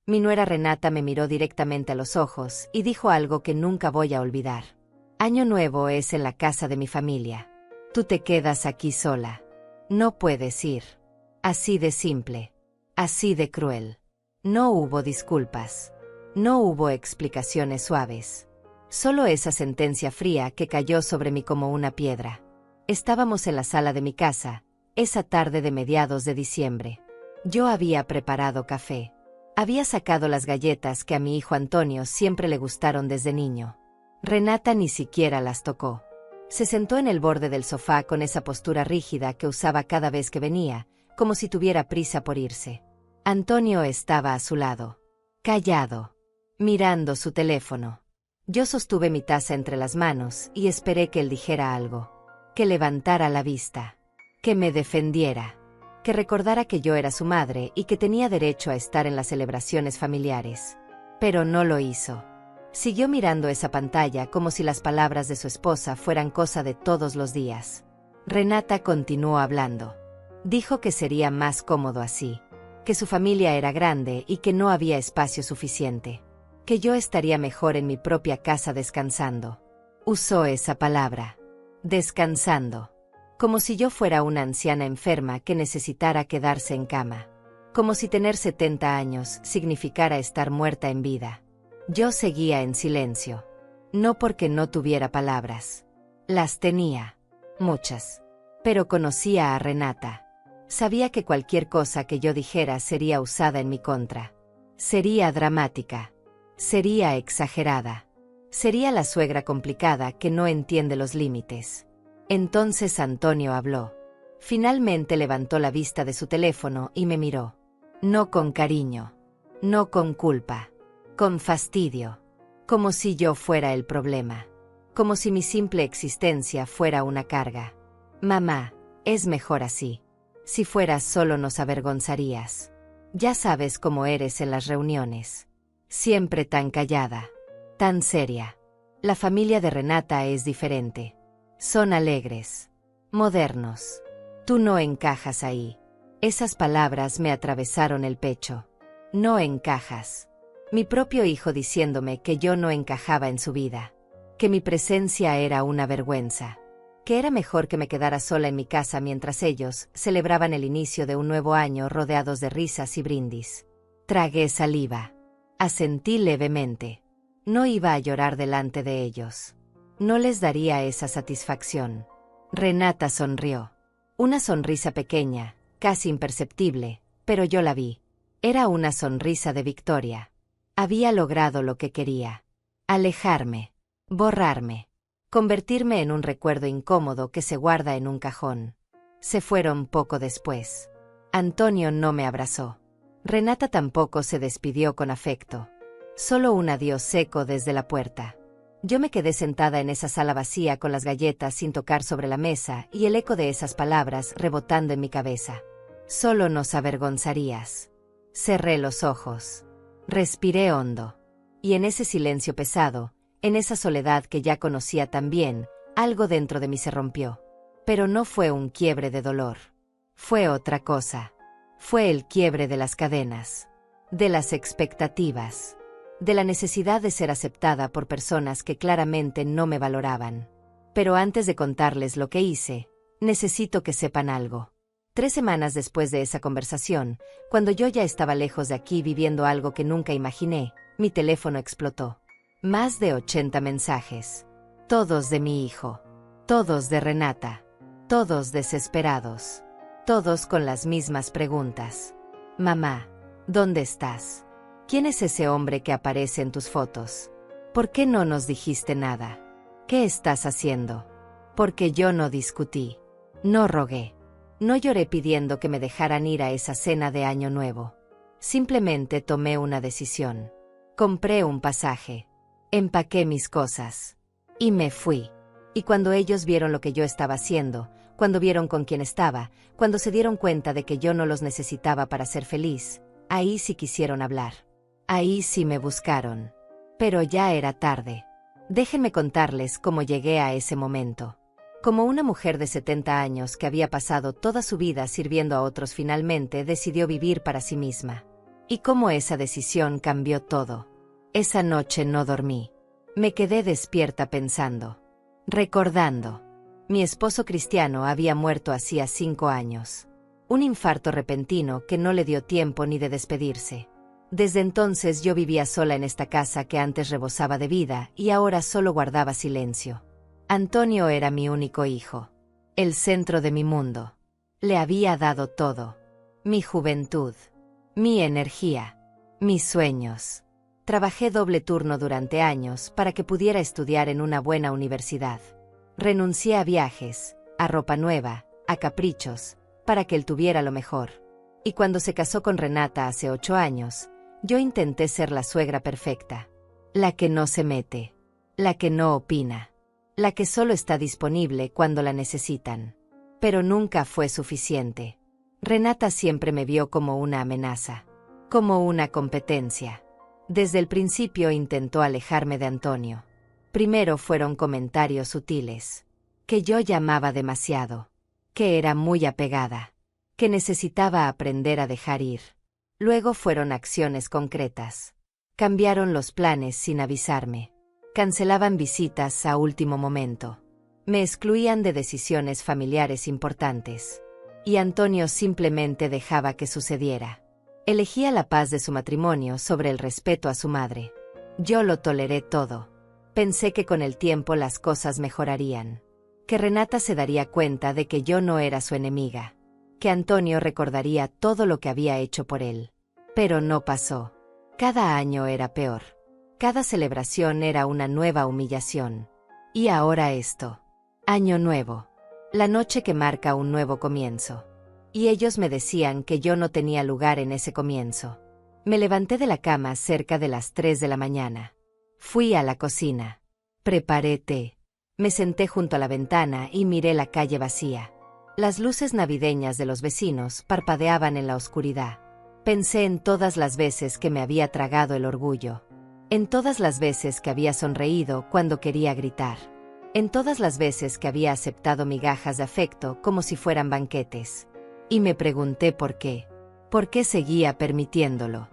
Mi nuera Renata me miró directamente a los ojos y dijo algo que nunca voy a olvidar. Año Nuevo es en la casa de mi familia. Tú te quedas aquí sola. No puedes ir. Así de simple. Así de cruel. No hubo disculpas. No hubo explicaciones suaves. Solo esa sentencia fría que cayó sobre mí como una piedra. Estábamos en la sala de mi casa, esa tarde de mediados de diciembre. Yo había preparado café. Había sacado las galletas que a mi hijo Antonio siempre le gustaron desde niño. Renata ni siquiera las tocó. Se sentó en el borde del sofá con esa postura rígida que usaba cada vez que venía, como si tuviera prisa por irse. Antonio estaba a su lado, callado, mirando su teléfono. Yo sostuve mi taza entre las manos y esperé que él dijera algo, que levantara la vista, que me defendiera, que recordara que yo era su madre y que tenía derecho a estar en las celebraciones familiares. Pero no lo hizo. Siguió mirando esa pantalla como si las palabras de su esposa fueran cosa de todos los días. Renata continuó hablando. Dijo que sería más cómodo así, que su familia era grande y que no había espacio suficiente, que yo estaría mejor en mi propia casa descansando. Usó esa palabra, descansando, como si yo fuera una anciana enferma que necesitara quedarse en cama, como si tener 70 años significara estar muerta en vida. Yo seguía en silencio, no porque no tuviera palabras. Las tenía, muchas, pero conocía a Renata. Sabía que cualquier cosa que yo dijera sería usada en mi contra. Sería dramática. Sería exagerada. Sería la suegra complicada que no entiende los límites. Entonces Antonio habló. Finalmente levantó la vista de su teléfono y me miró. No con cariño. No con culpa. Con fastidio. Como si yo fuera el problema. Como si mi simple existencia fuera una carga. Mamá, es mejor así. Si fueras solo nos avergonzarías. Ya sabes cómo eres en las reuniones. Siempre tan callada. Tan seria. La familia de Renata es diferente. Son alegres. Modernos. Tú no encajas ahí. Esas palabras me atravesaron el pecho. No encajas. Mi propio hijo diciéndome que yo no encajaba en su vida. Que mi presencia era una vergüenza. Que era mejor que me quedara sola en mi casa mientras ellos celebraban el inicio de un nuevo año rodeados de risas y brindis. Tragué saliva. Asentí levemente. No iba a llorar delante de ellos. No les daría esa satisfacción. Renata sonrió. Una sonrisa pequeña, casi imperceptible, pero yo la vi. Era una sonrisa de victoria. Había logrado lo que quería. Alejarme. Borrarme. Convertirme en un recuerdo incómodo que se guarda en un cajón. Se fueron poco después. Antonio no me abrazó. Renata tampoco se despidió con afecto. Solo un adiós seco desde la puerta. Yo me quedé sentada en esa sala vacía con las galletas sin tocar sobre la mesa y el eco de esas palabras rebotando en mi cabeza. Solo nos avergonzarías. Cerré los ojos. Respiré hondo. Y en ese silencio pesado, en esa soledad que ya conocía tan bien, algo dentro de mí se rompió. Pero no fue un quiebre de dolor. Fue otra cosa. Fue el quiebre de las cadenas. De las expectativas. De la necesidad de ser aceptada por personas que claramente no me valoraban. Pero antes de contarles lo que hice, necesito que sepan algo. 3 semanas después de esa conversación, cuando yo ya estaba lejos de aquí viviendo algo que nunca imaginé, mi teléfono explotó. Más de 80 mensajes. Todos de mi hijo. Todos de Renata. Todos desesperados. Todos con las mismas preguntas. Mamá, ¿dónde estás? ¿Quién es ese hombre que aparece en tus fotos? ¿Por qué no nos dijiste nada? ¿Qué estás haciendo? Porque yo no discutí. No rogué. No lloré pidiendo que me dejaran ir a esa cena de Año Nuevo. Simplemente tomé una decisión. Compré un pasaje. Empaqué mis cosas. Y me fui. Y cuando ellos vieron lo que yo estaba haciendo, cuando vieron con quién estaba, cuando se dieron cuenta de que yo no los necesitaba para ser feliz, ahí sí quisieron hablar. Ahí sí me buscaron. Pero ya era tarde. Déjenme contarles cómo llegué a ese momento. Como una mujer de 70 años que había pasado toda su vida sirviendo a otros finalmente decidió vivir para sí misma. Y cómo esa decisión cambió todo. Esa noche no dormí. Me quedé despierta pensando. Recordando. Mi esposo Cristiano había muerto hacía 5 años. Un infarto repentino que no le dio tiempo ni de despedirse. Desde entonces yo vivía sola en esta casa que antes rebosaba de vida y ahora solo guardaba silencio. Antonio era mi único hijo. El centro de mi mundo. Le había dado todo. Mi juventud. Mi energía. Mis sueños. Trabajé doble turno durante años para que pudiera estudiar en una buena universidad. Renuncié a viajes, a ropa nueva, a caprichos, para que él tuviera lo mejor. Y cuando se casó con Renata hace 8 años, yo intenté ser la suegra perfecta. La que no se mete. La que no opina. La que solo está disponible cuando la necesitan. Pero nunca fue suficiente. Renata siempre me vio como una amenaza. Como una competencia. Desde el principio intentó alejarme de Antonio. Primero fueron comentarios sutiles. Que yo llamaba demasiado. Que era muy apegada. Que necesitaba aprender a dejar ir. Luego fueron acciones concretas. Cambiaron los planes sin avisarme. Cancelaban visitas a último momento. Me excluían de decisiones familiares importantes. Y Antonio simplemente dejaba que sucediera. Elegía la paz de su matrimonio sobre el respeto a su madre. Yo lo toleré todo. Pensé que con el tiempo las cosas mejorarían. Que Renata se daría cuenta de que yo no era su enemiga. Que Antonio recordaría todo lo que había hecho por él. Pero no pasó. Cada año era peor. Cada celebración era una nueva humillación. Y ahora esto. Año nuevo. La noche que marca un nuevo comienzo. Y ellos me decían que yo no tenía lugar en ese comienzo. Me levanté de la cama cerca de las 3 de la mañana. Fui a la cocina. Preparé té. Me senté junto a la ventana y miré la calle vacía. Las luces navideñas de los vecinos parpadeaban en la oscuridad. Pensé en todas las veces que me había tragado el orgullo. En todas las veces que había sonreído cuando quería gritar. En todas las veces que había aceptado migajas de afecto como si fueran banquetes. Y me pregunté por qué. ¿Por qué seguía permitiéndolo?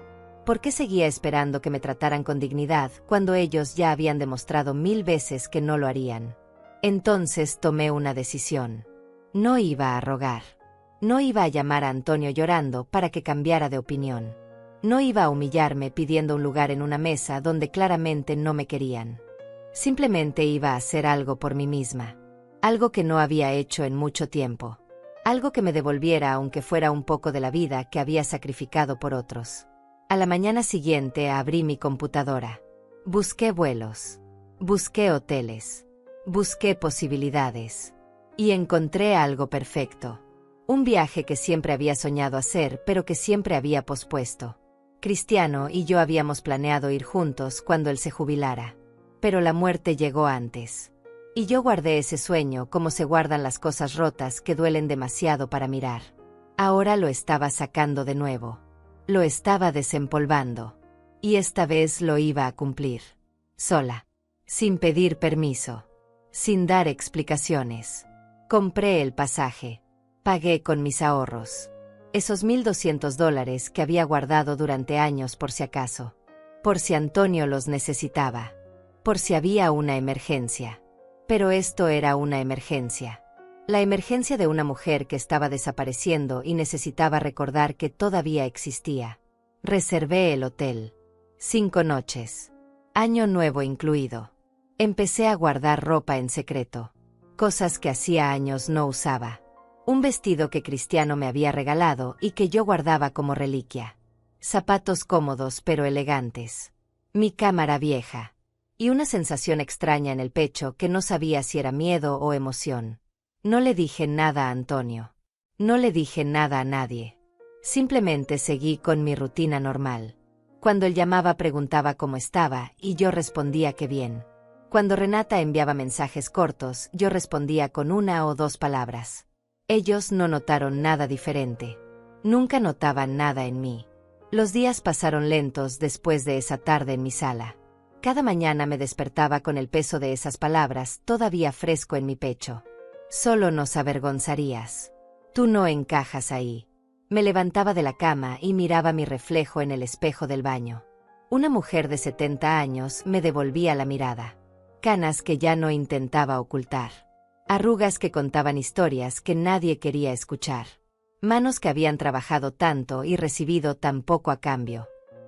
¿Por qué seguía esperando que me trataran con dignidad cuando ellos ya habían demostrado 1000 veces que no lo harían? Entonces tomé una decisión. No iba a rogar. No iba a llamar a Antonio llorando para que cambiara de opinión. No iba a humillarme pidiendo un lugar en una mesa donde claramente no me querían. Simplemente iba a hacer algo por mí misma. Algo que no había hecho en mucho tiempo. Algo que me devolviera aunque fuera un poco de la vida que había sacrificado por otros. A la mañana siguiente abrí mi computadora. Busqué vuelos. Busqué hoteles. Busqué posibilidades. Y encontré algo perfecto. Un viaje que siempre había soñado hacer pero que siempre había pospuesto. Cristiano y yo habíamos planeado ir juntos cuando él se jubilara. Pero la muerte llegó antes. Y yo guardé ese sueño como se guardan las cosas rotas que duelen demasiado para mirar. Ahora lo estaba sacando de nuevo. Lo estaba desempolvando. Y esta vez lo iba a cumplir. Sola. Sin pedir permiso. Sin dar explicaciones. Compré el pasaje. Pagué con mis ahorros. Esos $1,200 que había guardado durante años por si acaso. Por si Antonio los necesitaba. Por si había una emergencia. Pero esto era una emergencia. La emergencia de una mujer que estaba desapareciendo y necesitaba recordar que todavía existía. Reservé el hotel. 5 noches. Año nuevo incluido. Empecé a guardar ropa en secreto. Cosas que hacía años no usaba. Un vestido que Cristiano me había regalado y que yo guardaba como reliquia. Zapatos cómodos pero elegantes. Mi cámara vieja. Y una sensación extraña en el pecho que no sabía si era miedo o emoción. No le dije nada a Antonio. No le dije nada a nadie. Simplemente seguí con mi rutina normal. Cuando él llamaba preguntaba cómo estaba y yo respondía que bien. Cuando Renata enviaba mensajes cortos, yo respondía con 1 o 2 palabras. Ellos no notaron nada diferente. Nunca notaban nada en mí. Los días pasaron lentos después de esa tarde en mi sala. Cada mañana me despertaba con el peso de esas palabras todavía fresco en mi pecho. Solo nos avergonzarías. Tú no encajas ahí. Me levantaba de la cama y miraba mi reflejo en el espejo del baño. Una mujer de 70 años me devolvía la mirada. Canas que ya no intentaba ocultar. Arrugas que contaban historias que nadie quería escuchar. Manos que habían trabajado tanto y recibido tan poco a cambio.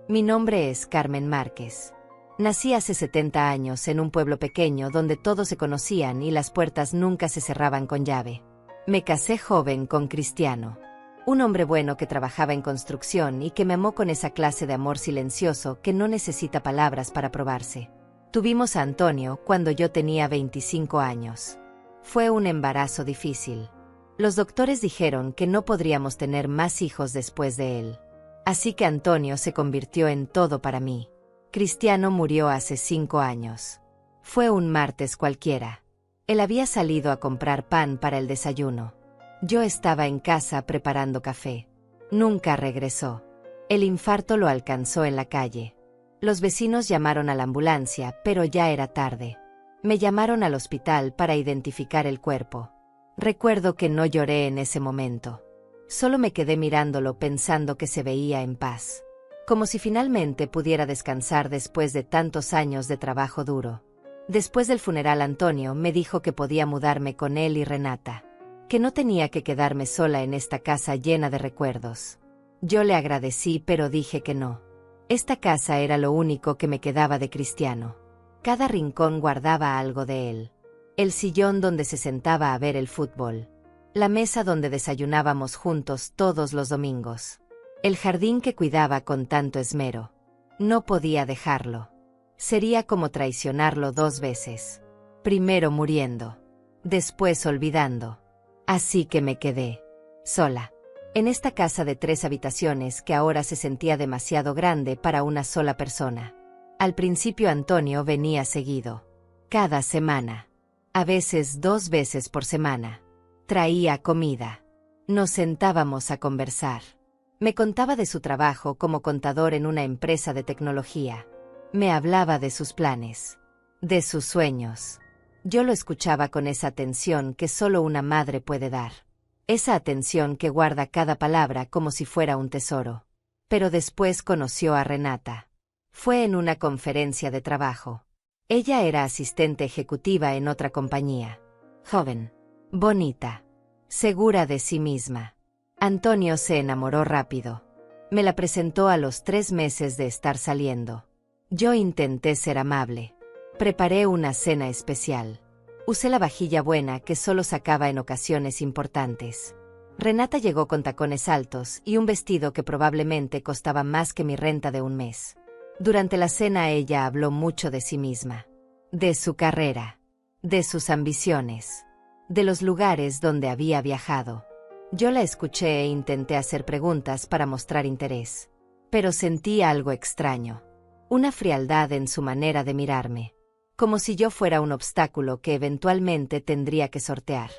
Mi nombre es Carmen Márquez. Nací hace 70 años en un pueblo pequeño donde todos se conocían y las puertas nunca se cerraban con llave. Me casé joven con Cristiano. Un hombre bueno que trabajaba en construcción y que me amó con esa clase de amor silencioso que no necesita palabras para probarse. Tuvimos a Antonio cuando yo tenía 25 años. Fue un embarazo difícil. Los doctores dijeron que no podríamos tener más hijos después de él. Así que Antonio se convirtió en todo para mí. Cristiano murió hace 5 años. Fue un martes cualquiera. Él había salido a comprar pan para el desayuno. Yo estaba en casa preparando café. Nunca regresó. El infarto lo alcanzó en la calle. Los vecinos llamaron a la ambulancia, pero ya era tarde. Me llamaron al hospital para identificar el cuerpo. Recuerdo que no lloré en ese momento. Solo me quedé mirándolo pensando que se veía en paz. Como si finalmente pudiera descansar después de tantos años de trabajo duro. Después del funeral, Antonio me dijo que podía mudarme con él y Renata. Que no tenía que quedarme sola en esta casa llena de recuerdos. Yo le agradecí, pero dije que no. Esta casa era lo único que me quedaba de Cristiano. Cada rincón guardaba algo de él. El sillón donde se sentaba a ver el fútbol. La mesa donde desayunábamos juntos todos los domingos. El jardín que cuidaba con tanto esmero. No podía dejarlo. Sería como traicionarlo 2 veces. Primero muriendo. Después olvidando. Así que me quedé. Sola. En esta casa de 3 habitaciones que ahora se sentía demasiado grande para una sola persona. Al principio Antonio venía seguido. Cada semana. A veces 2 veces por semana. Traía comida. Nos sentábamos a conversar. Me contaba de su trabajo como contador en una empresa de tecnología. Me hablaba de sus planes. De sus sueños. Yo lo escuchaba con esa atención que solo una madre puede dar. Esa atención que guarda cada palabra como si fuera un tesoro. Pero después conoció a Renata. Fue en una conferencia de trabajo. Ella era asistente ejecutiva en otra compañía. Joven. Bonita. Segura de sí misma. Antonio se enamoró rápido. Me la presentó a los 3 meses de estar saliendo. Yo intenté ser amable. Preparé una cena especial. Usé la vajilla buena que solo sacaba en ocasiones importantes. Renata llegó con tacones altos y un vestido que probablemente costaba más que mi renta de un mes. Durante la cena ella habló mucho de sí misma. De su carrera. De sus ambiciones. De los lugares donde había viajado. Yo la escuché e intenté hacer preguntas para mostrar interés. Pero sentí algo extraño. Una frialdad en su manera de mirarme. Como si yo fuera un obstáculo que eventualmente tendría que sortear.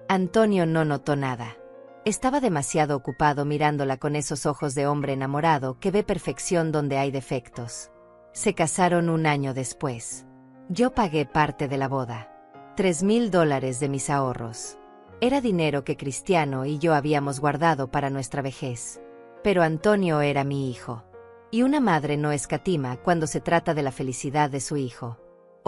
Antonio no notó nada. Estaba demasiado ocupado mirándola con esos ojos de hombre enamorado que ve perfección donde hay defectos. Se casaron 1 año después. Yo pagué parte de la boda. $3,000 de mis ahorros. Era dinero que Cristiano y yo habíamos guardado para nuestra vejez. Pero Antonio era mi hijo. Y una madre no escatima cuando se trata de la felicidad de su hijo.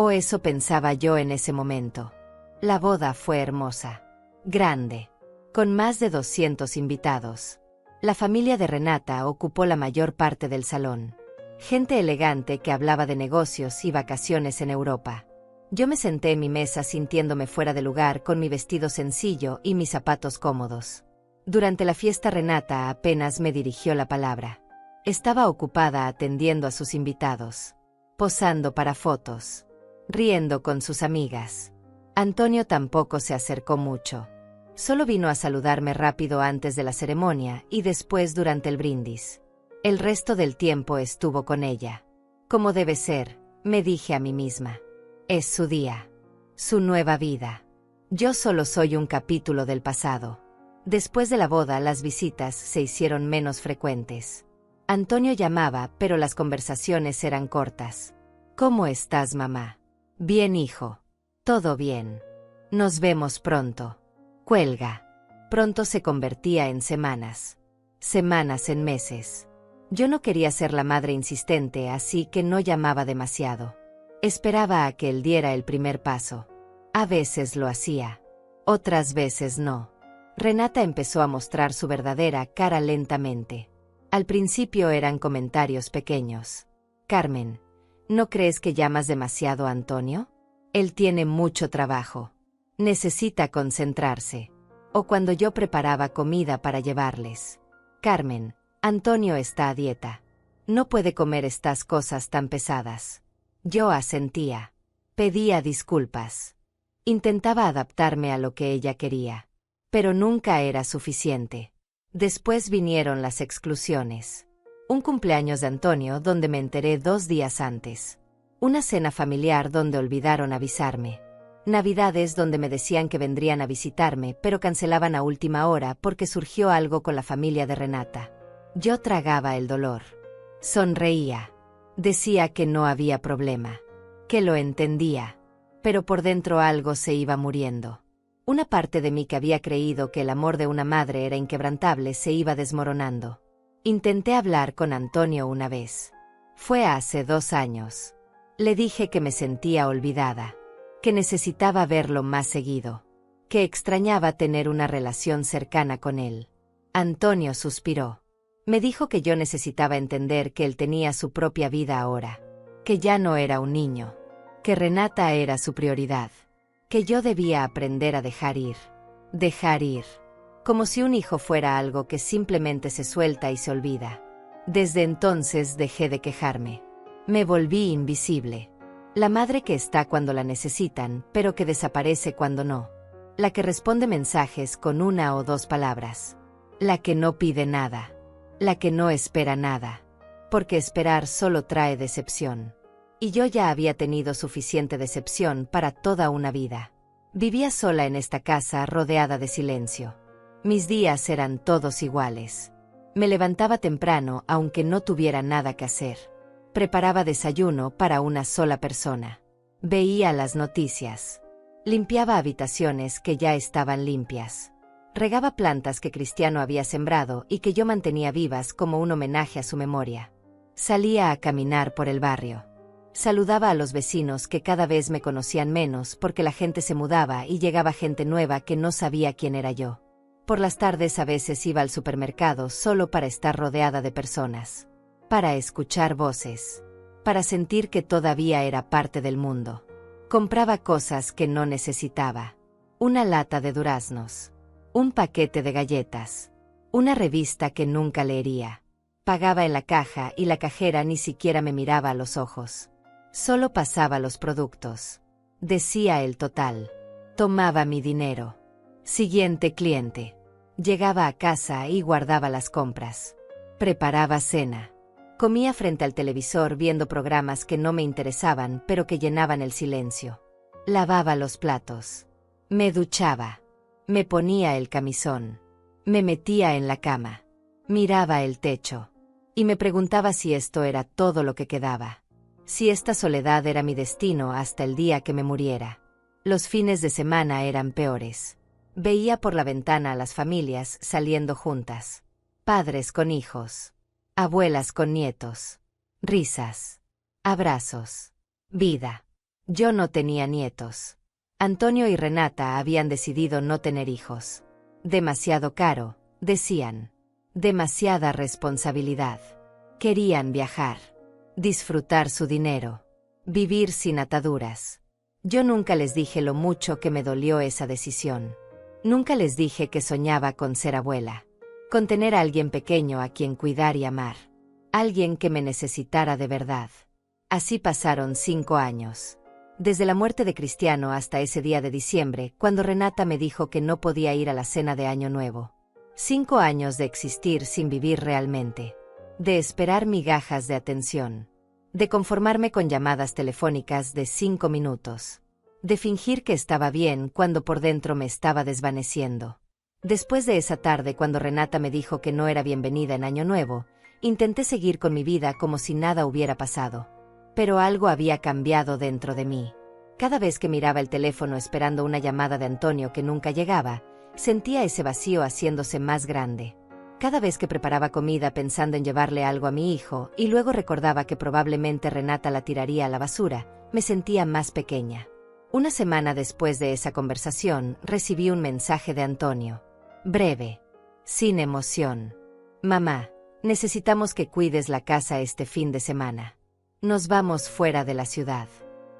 O eso pensaba yo en ese momento. La boda fue hermosa. Grande. Con más de 200 invitados. La familia de Renata ocupó la mayor parte del salón. Gente elegante que hablaba de negocios y vacaciones en Europa. Yo me senté en mi mesa sintiéndome fuera de lugar con mi vestido sencillo y mis zapatos cómodos. Durante la fiesta Renata apenas me dirigió la palabra. Estaba ocupada atendiendo a sus invitados. Posando para fotos. Riendo con sus amigas. Antonio tampoco se acercó mucho. Solo vino a saludarme rápido antes de la ceremonia y después durante el brindis. El resto del tiempo estuvo con ella. Como debe ser, me dije a mí misma. Es su día. Su nueva vida. Yo solo soy un capítulo del pasado. Después de la boda las visitas se hicieron menos frecuentes. Antonio llamaba, pero las conversaciones eran cortas. ¿Cómo estás, mamá? Bien, hijo. Todo bien. Nos vemos pronto. Cuelga. Pronto se convertía en semanas. semanas en meses. Yo no quería ser la madre insistente, así que no llamaba demasiado. Esperaba a que él diera el primer paso. A veces lo hacía, otras veces no. Renata empezó a mostrar su verdadera cara lentamente. Al principio eran comentarios pequeños. Carmen, ¿no crees que llamas demasiado a Antonio? Él tiene mucho trabajo. Necesita concentrarse. O cuando yo preparaba comida para llevarles. Carmen, Antonio está a dieta. No puede comer estas cosas tan pesadas. Yo asentía. Pedía disculpas. Intentaba adaptarme a lo que ella quería. Pero nunca era suficiente. Después vinieron las exclusiones. Un cumpleaños de Antonio donde me enteré 2 días antes. Una cena familiar donde olvidaron avisarme. Navidades donde me decían que vendrían a visitarme, pero cancelaban a última hora porque surgió algo con la familia de Renata. Yo tragaba el dolor. Sonreía. Decía que no había problema. Que lo entendía. Pero por dentro algo se iba muriendo. Una parte de mí que había creído que el amor de una madre era inquebrantable se iba desmoronando. Intenté hablar con Antonio una vez. Fue hace 2 años. Le dije que me sentía olvidada. Que necesitaba verlo más seguido. Que extrañaba tener una relación cercana con él. Antonio suspiró. Me dijo que yo necesitaba entender que él tenía su propia vida ahora. Que ya no era un niño. Que Renata era su prioridad. Que yo debía aprender a dejar ir. Dejar ir. Como si un hijo fuera algo que simplemente se suelta y se olvida. Desde entonces dejé de quejarme. Me volví invisible. La madre que está cuando la necesitan, pero que desaparece cuando no. La que responde mensajes con 1 o 2 palabras. La que no pide nada. La que no espera nada. Porque esperar solo trae decepción. Y yo ya había tenido suficiente decepción para toda una vida. Vivía sola en esta casa rodeada de silencio. Mis días eran todos iguales. Me levantaba temprano aunque no tuviera nada que hacer. Preparaba desayuno para una sola persona. Veía las noticias. Limpiaba habitaciones que ya estaban limpias. Regaba plantas que Cristiano había sembrado y que yo mantenía vivas como un homenaje a su memoria. Salía a caminar por el barrio. Saludaba a los vecinos que cada vez me conocían menos porque la gente se mudaba y llegaba gente nueva que no sabía quién era yo. Por las tardes a veces iba al supermercado solo para estar rodeada de personas. Para escuchar voces. Para sentir que todavía era parte del mundo. Compraba cosas que no necesitaba. Una lata de duraznos. Un paquete de galletas. Una revista que nunca leería. Pagaba en la caja y la cajera ni siquiera me miraba a los ojos. Solo pasaba los productos. Decía el total. Tomaba mi dinero. Siguiente cliente. Llegaba a casa y guardaba las compras. Preparaba cena. Comía frente al televisor viendo programas que no me interesaban pero que llenaban el silencio. Lavaba los platos. Me duchaba. Me ponía el camisón. Me metía en la cama. Miraba el techo. Y me preguntaba si esto era todo lo que quedaba. Si esta soledad era mi destino hasta el día que me muriera. Los fines de semana eran peores. Veía por la ventana a las familias saliendo juntas. Padres con hijos. Abuelas con nietos. Risas. Abrazos. Vida. Yo no tenía nietos. Antonio y Renata habían decidido no tener hijos. Demasiado caro, decían. Demasiada responsabilidad. Querían viajar. Disfrutar su dinero. Vivir sin ataduras. Yo nunca les dije lo mucho que me dolió esa decisión. Nunca les dije que soñaba con ser abuela. Con tener a alguien pequeño a quien cuidar y amar. Alguien que me necesitara de verdad. Así pasaron 5 años. Desde la muerte de Cristiano hasta ese día de diciembre, cuando Renata me dijo que no podía ir a la cena de Año Nuevo. 5 años de existir sin vivir realmente. De esperar migajas de atención. De conformarme con llamadas telefónicas de 5 minutos. De fingir que estaba bien cuando por dentro me estaba desvaneciendo. Después de esa tarde cuando Renata me dijo que no era bienvenida en Año Nuevo, intenté seguir con mi vida como si nada hubiera pasado. Pero algo había cambiado dentro de mí. Cada vez que miraba el teléfono esperando una llamada de Antonio que nunca llegaba, sentía ese vacío haciéndose más grande. Cada vez que preparaba comida pensando en llevarle algo a mi hijo, y luego recordaba que probablemente Renata la tiraría a la basura, me sentía más pequeña. Una semana después de esa conversación, recibí un mensaje de Antonio. Breve. Sin emoción. Mamá, necesitamos que cuides la casa este fin de semana. Nos vamos fuera de la ciudad.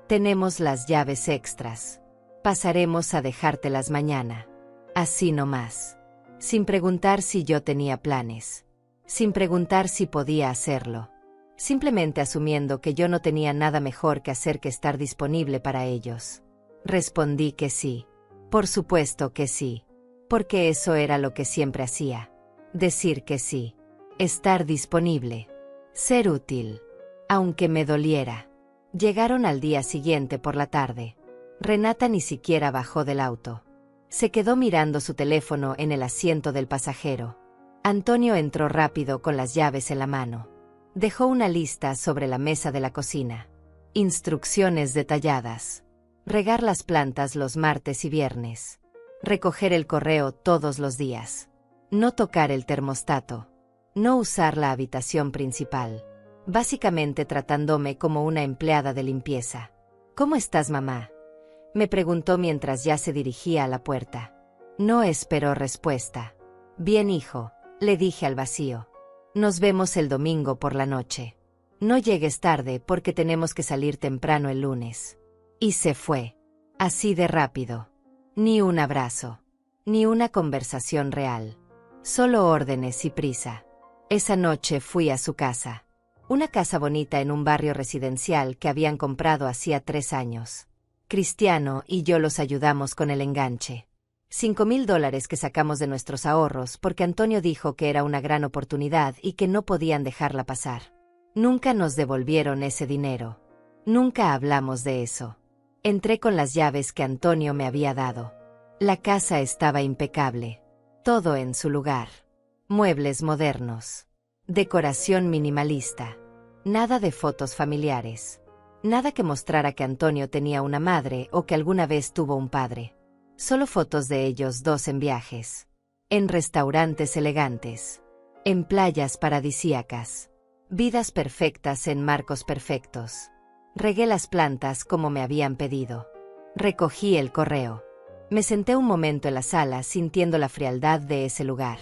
Tenemos las llaves extras. Pasaremos a dejártelas mañana. Así nomás. Sin preguntar si yo tenía planes. Sin preguntar si podía hacerlo. Simplemente asumiendo que yo no tenía nada mejor que hacer que estar disponible para ellos. Respondí que sí. Por supuesto que sí. Porque eso era lo que siempre hacía. Decir que sí. Estar disponible. Ser útil. Aunque me doliera. Llegaron al día siguiente por la tarde. Renata ni siquiera bajó del auto. Se quedó mirando su teléfono en el asiento del pasajero. Antonio entró rápido con las llaves en la mano. Dejó una lista sobre la mesa de la cocina. Instrucciones detalladas. Regar las plantas los martes y viernes. Recoger el correo todos los días. No tocar el termostato. No usar la habitación principal. Básicamente tratándome como una empleada de limpieza. ¿Cómo estás, mamá?, me preguntó mientras ya se dirigía a la puerta. No esperó respuesta. Bien, hijo, le dije al vacío. Nos vemos el domingo por la noche. No llegues tarde porque tenemos que salir temprano el lunes. Y se fue. Así de rápido. Ni un abrazo. Ni una conversación real. Solo órdenes y prisa. Esa noche fui a su casa. Una casa bonita en un barrio residencial que habían comprado hacía 3 años. Cristiano y yo los ayudamos con el enganche. $5,000 que sacamos de nuestros ahorros porque Antonio dijo que era una gran oportunidad y que no podían dejarla pasar. Nunca nos devolvieron ese dinero. Nunca hablamos de eso. Entré con las llaves que Antonio me había dado. La casa estaba impecable. Todo en su lugar. Muebles modernos. Decoración minimalista. Nada de fotos familiares. Nada que mostrara que Antonio tenía una madre o que alguna vez tuvo un padre. Solo fotos de ellos dos en viajes. En restaurantes elegantes. En playas paradisíacas. Vidas perfectas en marcos perfectos. Regué las plantas como me habían pedido. Recogí el correo. Me senté un momento en la sala sintiendo la frialdad de ese lugar.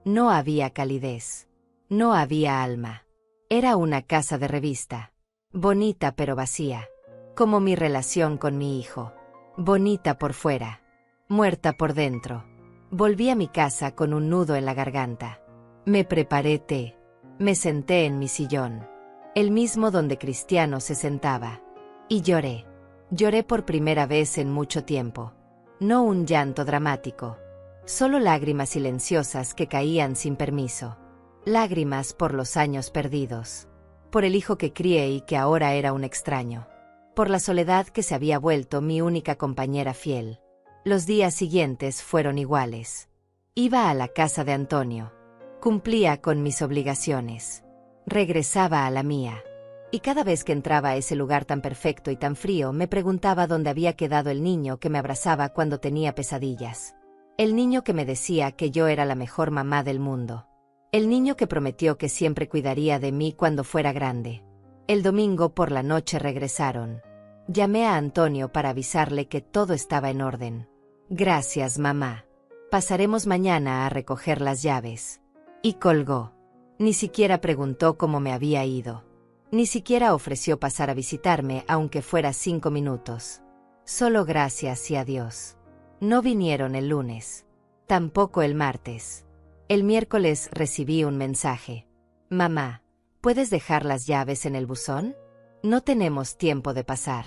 No había calidez. No había alma. Era una casa de revista. Bonita pero vacía. Como mi relación con mi hijo. Bonita por fuera. Muerta por dentro. Volví a mi casa con un nudo en la garganta. Me preparé té. Me senté en mi sillón. El mismo donde Cristiano se sentaba. Y lloré. Lloré por primera vez en mucho tiempo. No un llanto dramático. Solo lágrimas silenciosas que caían sin permiso. Lágrimas por los años perdidos. Por el hijo que crié y que ahora era un extraño. Por la soledad que se había vuelto mi única compañera fiel. Los días siguientes fueron iguales. Iba a la casa de Antonio. Cumplía con mis obligaciones. Regresaba a la mía. Y cada vez que entraba a ese lugar tan perfecto y tan frío, me preguntaba dónde había quedado el niño que me abrazaba cuando tenía pesadillas. El niño que me decía que yo era la mejor mamá del mundo. El niño que prometió que siempre cuidaría de mí cuando fuera grande. El domingo por la noche regresaron. Llamé a Antonio para avisarle que todo estaba en orden. Gracias, mamá. Pasaremos mañana a recoger las llaves. Y colgó. Ni siquiera preguntó cómo me había ido. Ni siquiera ofreció pasar a visitarme aunque fuera 5 minutos. Solo gracias y adiós. No vinieron el lunes. Tampoco el martes. El miércoles recibí un mensaje. Mamá, ¿puedes dejar las llaves en el buzón? No tenemos tiempo de pasar.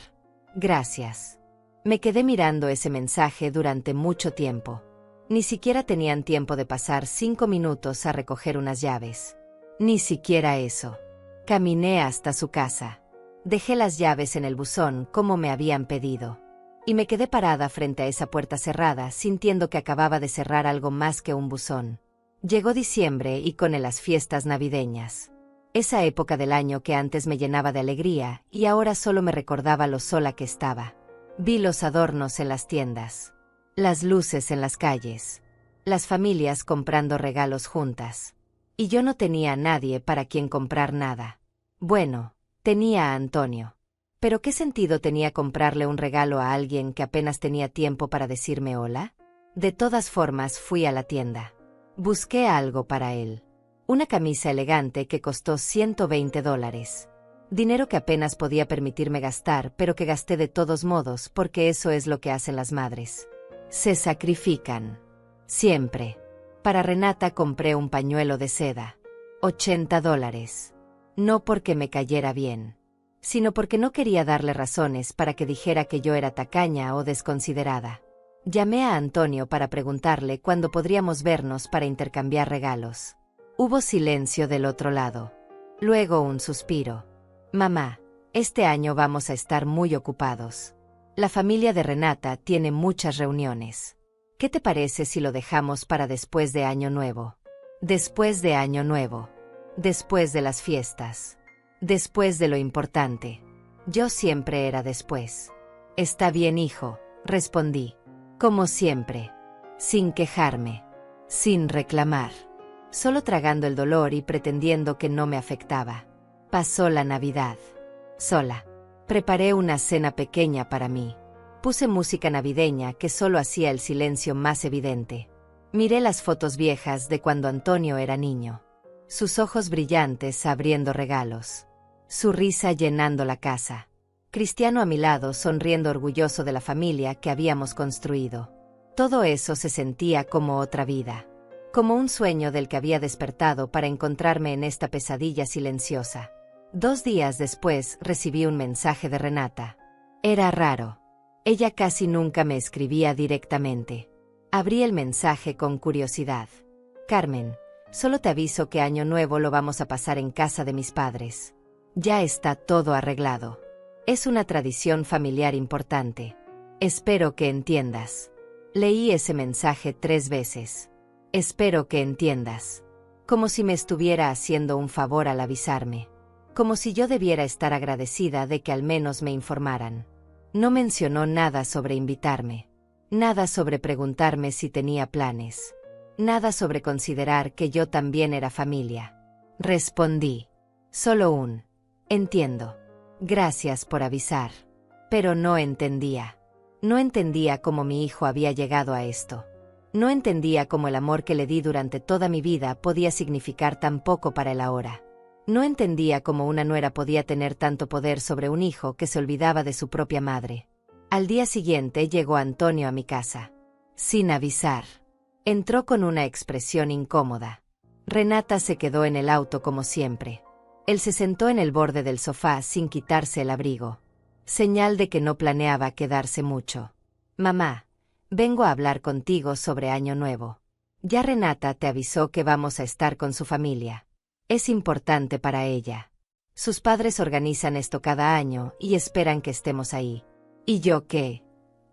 Gracias. Me quedé mirando ese mensaje durante mucho tiempo. Ni siquiera tenían tiempo de pasar 5 minutos a recoger unas llaves. Ni siquiera eso. Caminé hasta su casa. Dejé las llaves en el buzón como me habían pedido. Y me quedé parada frente a esa puerta cerrada, sintiendo que acababa de cerrar algo más que un buzón. Llegó diciembre y con él las fiestas navideñas. Esa época del año que antes me llenaba de alegría y ahora solo me recordaba lo sola que estaba. Vi los adornos en las tiendas. Las luces en las calles. Las familias comprando regalos juntas. Y yo no tenía a nadie para quien comprar nada. Bueno, tenía a Antonio. Pero ¿qué sentido tenía comprarle un regalo a alguien que apenas tenía tiempo para decirme hola? De todas formas fui a la tienda. Busqué algo para él. Una camisa elegante que costó $120. Dinero que apenas podía permitirme gastar, pero que gasté de todos modos porque eso es lo que hacen las madres. Se sacrifican. Siempre. Para Renata compré un pañuelo de seda. $80. No porque me cayera bien, sino porque no quería darle razones para que dijera que yo era tacaña o desconsiderada. Llamé a Antonio para preguntarle cuándo podríamos vernos para intercambiar regalos. Hubo silencio del otro lado. Luego un suspiro. Mamá, este año vamos a estar muy ocupados. La familia de Renata tiene muchas reuniones. ¿Qué te parece si lo dejamos para después de Año Nuevo? Después de Año Nuevo. Después de las fiestas. Después de lo importante. Yo siempre era después. Está bien, hijo, respondí. Como siempre. Sin quejarme. Sin reclamar. Solo tragando el dolor y pretendiendo que no me afectaba. Pasó la Navidad. Sola. Preparé una cena pequeña para mí. Puse música navideña que solo hacía el silencio más evidente. Miré las fotos viejas de cuando Antonio era niño. Sus ojos brillantes abriendo regalos. Su risa llenando la casa. Cristiano a mi lado sonriendo orgulloso de la familia que habíamos construido. Todo eso se sentía como otra vida. Como un sueño del que había despertado para encontrarme en esta pesadilla silenciosa. 2 días después recibí un mensaje de Renata. Era raro. Ella casi nunca me escribía directamente. Abrí el mensaje con curiosidad. Carmen, solo te aviso que Año Nuevo lo vamos a pasar en casa de mis padres. Ya está todo arreglado. Es una tradición familiar importante. Espero que entiendas. Leí ese mensaje 3 veces. Espero que entiendas. Como si me estuviera haciendo un favor al avisarme. Como si yo debiera estar agradecida de que al menos me informaran. No mencionó nada sobre invitarme. Nada sobre preguntarme si tenía planes. Nada sobre considerar que yo también era familia. Respondí. Solo un. Entiendo. Gracias por avisar. Pero no entendía. No entendía cómo mi hijo había llegado a esto. No entendía cómo el amor que le di durante toda mi vida podía significar tan poco para él ahora. No entendía cómo una nuera podía tener tanto poder sobre un hijo que se olvidaba de su propia madre. Al día siguiente llegó Antonio a mi casa. Sin avisar. Entró con una expresión incómoda. Renata se quedó en el auto como siempre. Él se sentó en el borde del sofá sin quitarse el abrigo. Señal de que no planeaba quedarse mucho. Mamá, vengo a hablar contigo sobre Año Nuevo. Ya Renata te avisó que vamos a estar con su familia. Es importante para ella. Sus padres organizan esto cada año y esperan que estemos ahí. ¿Y yo qué?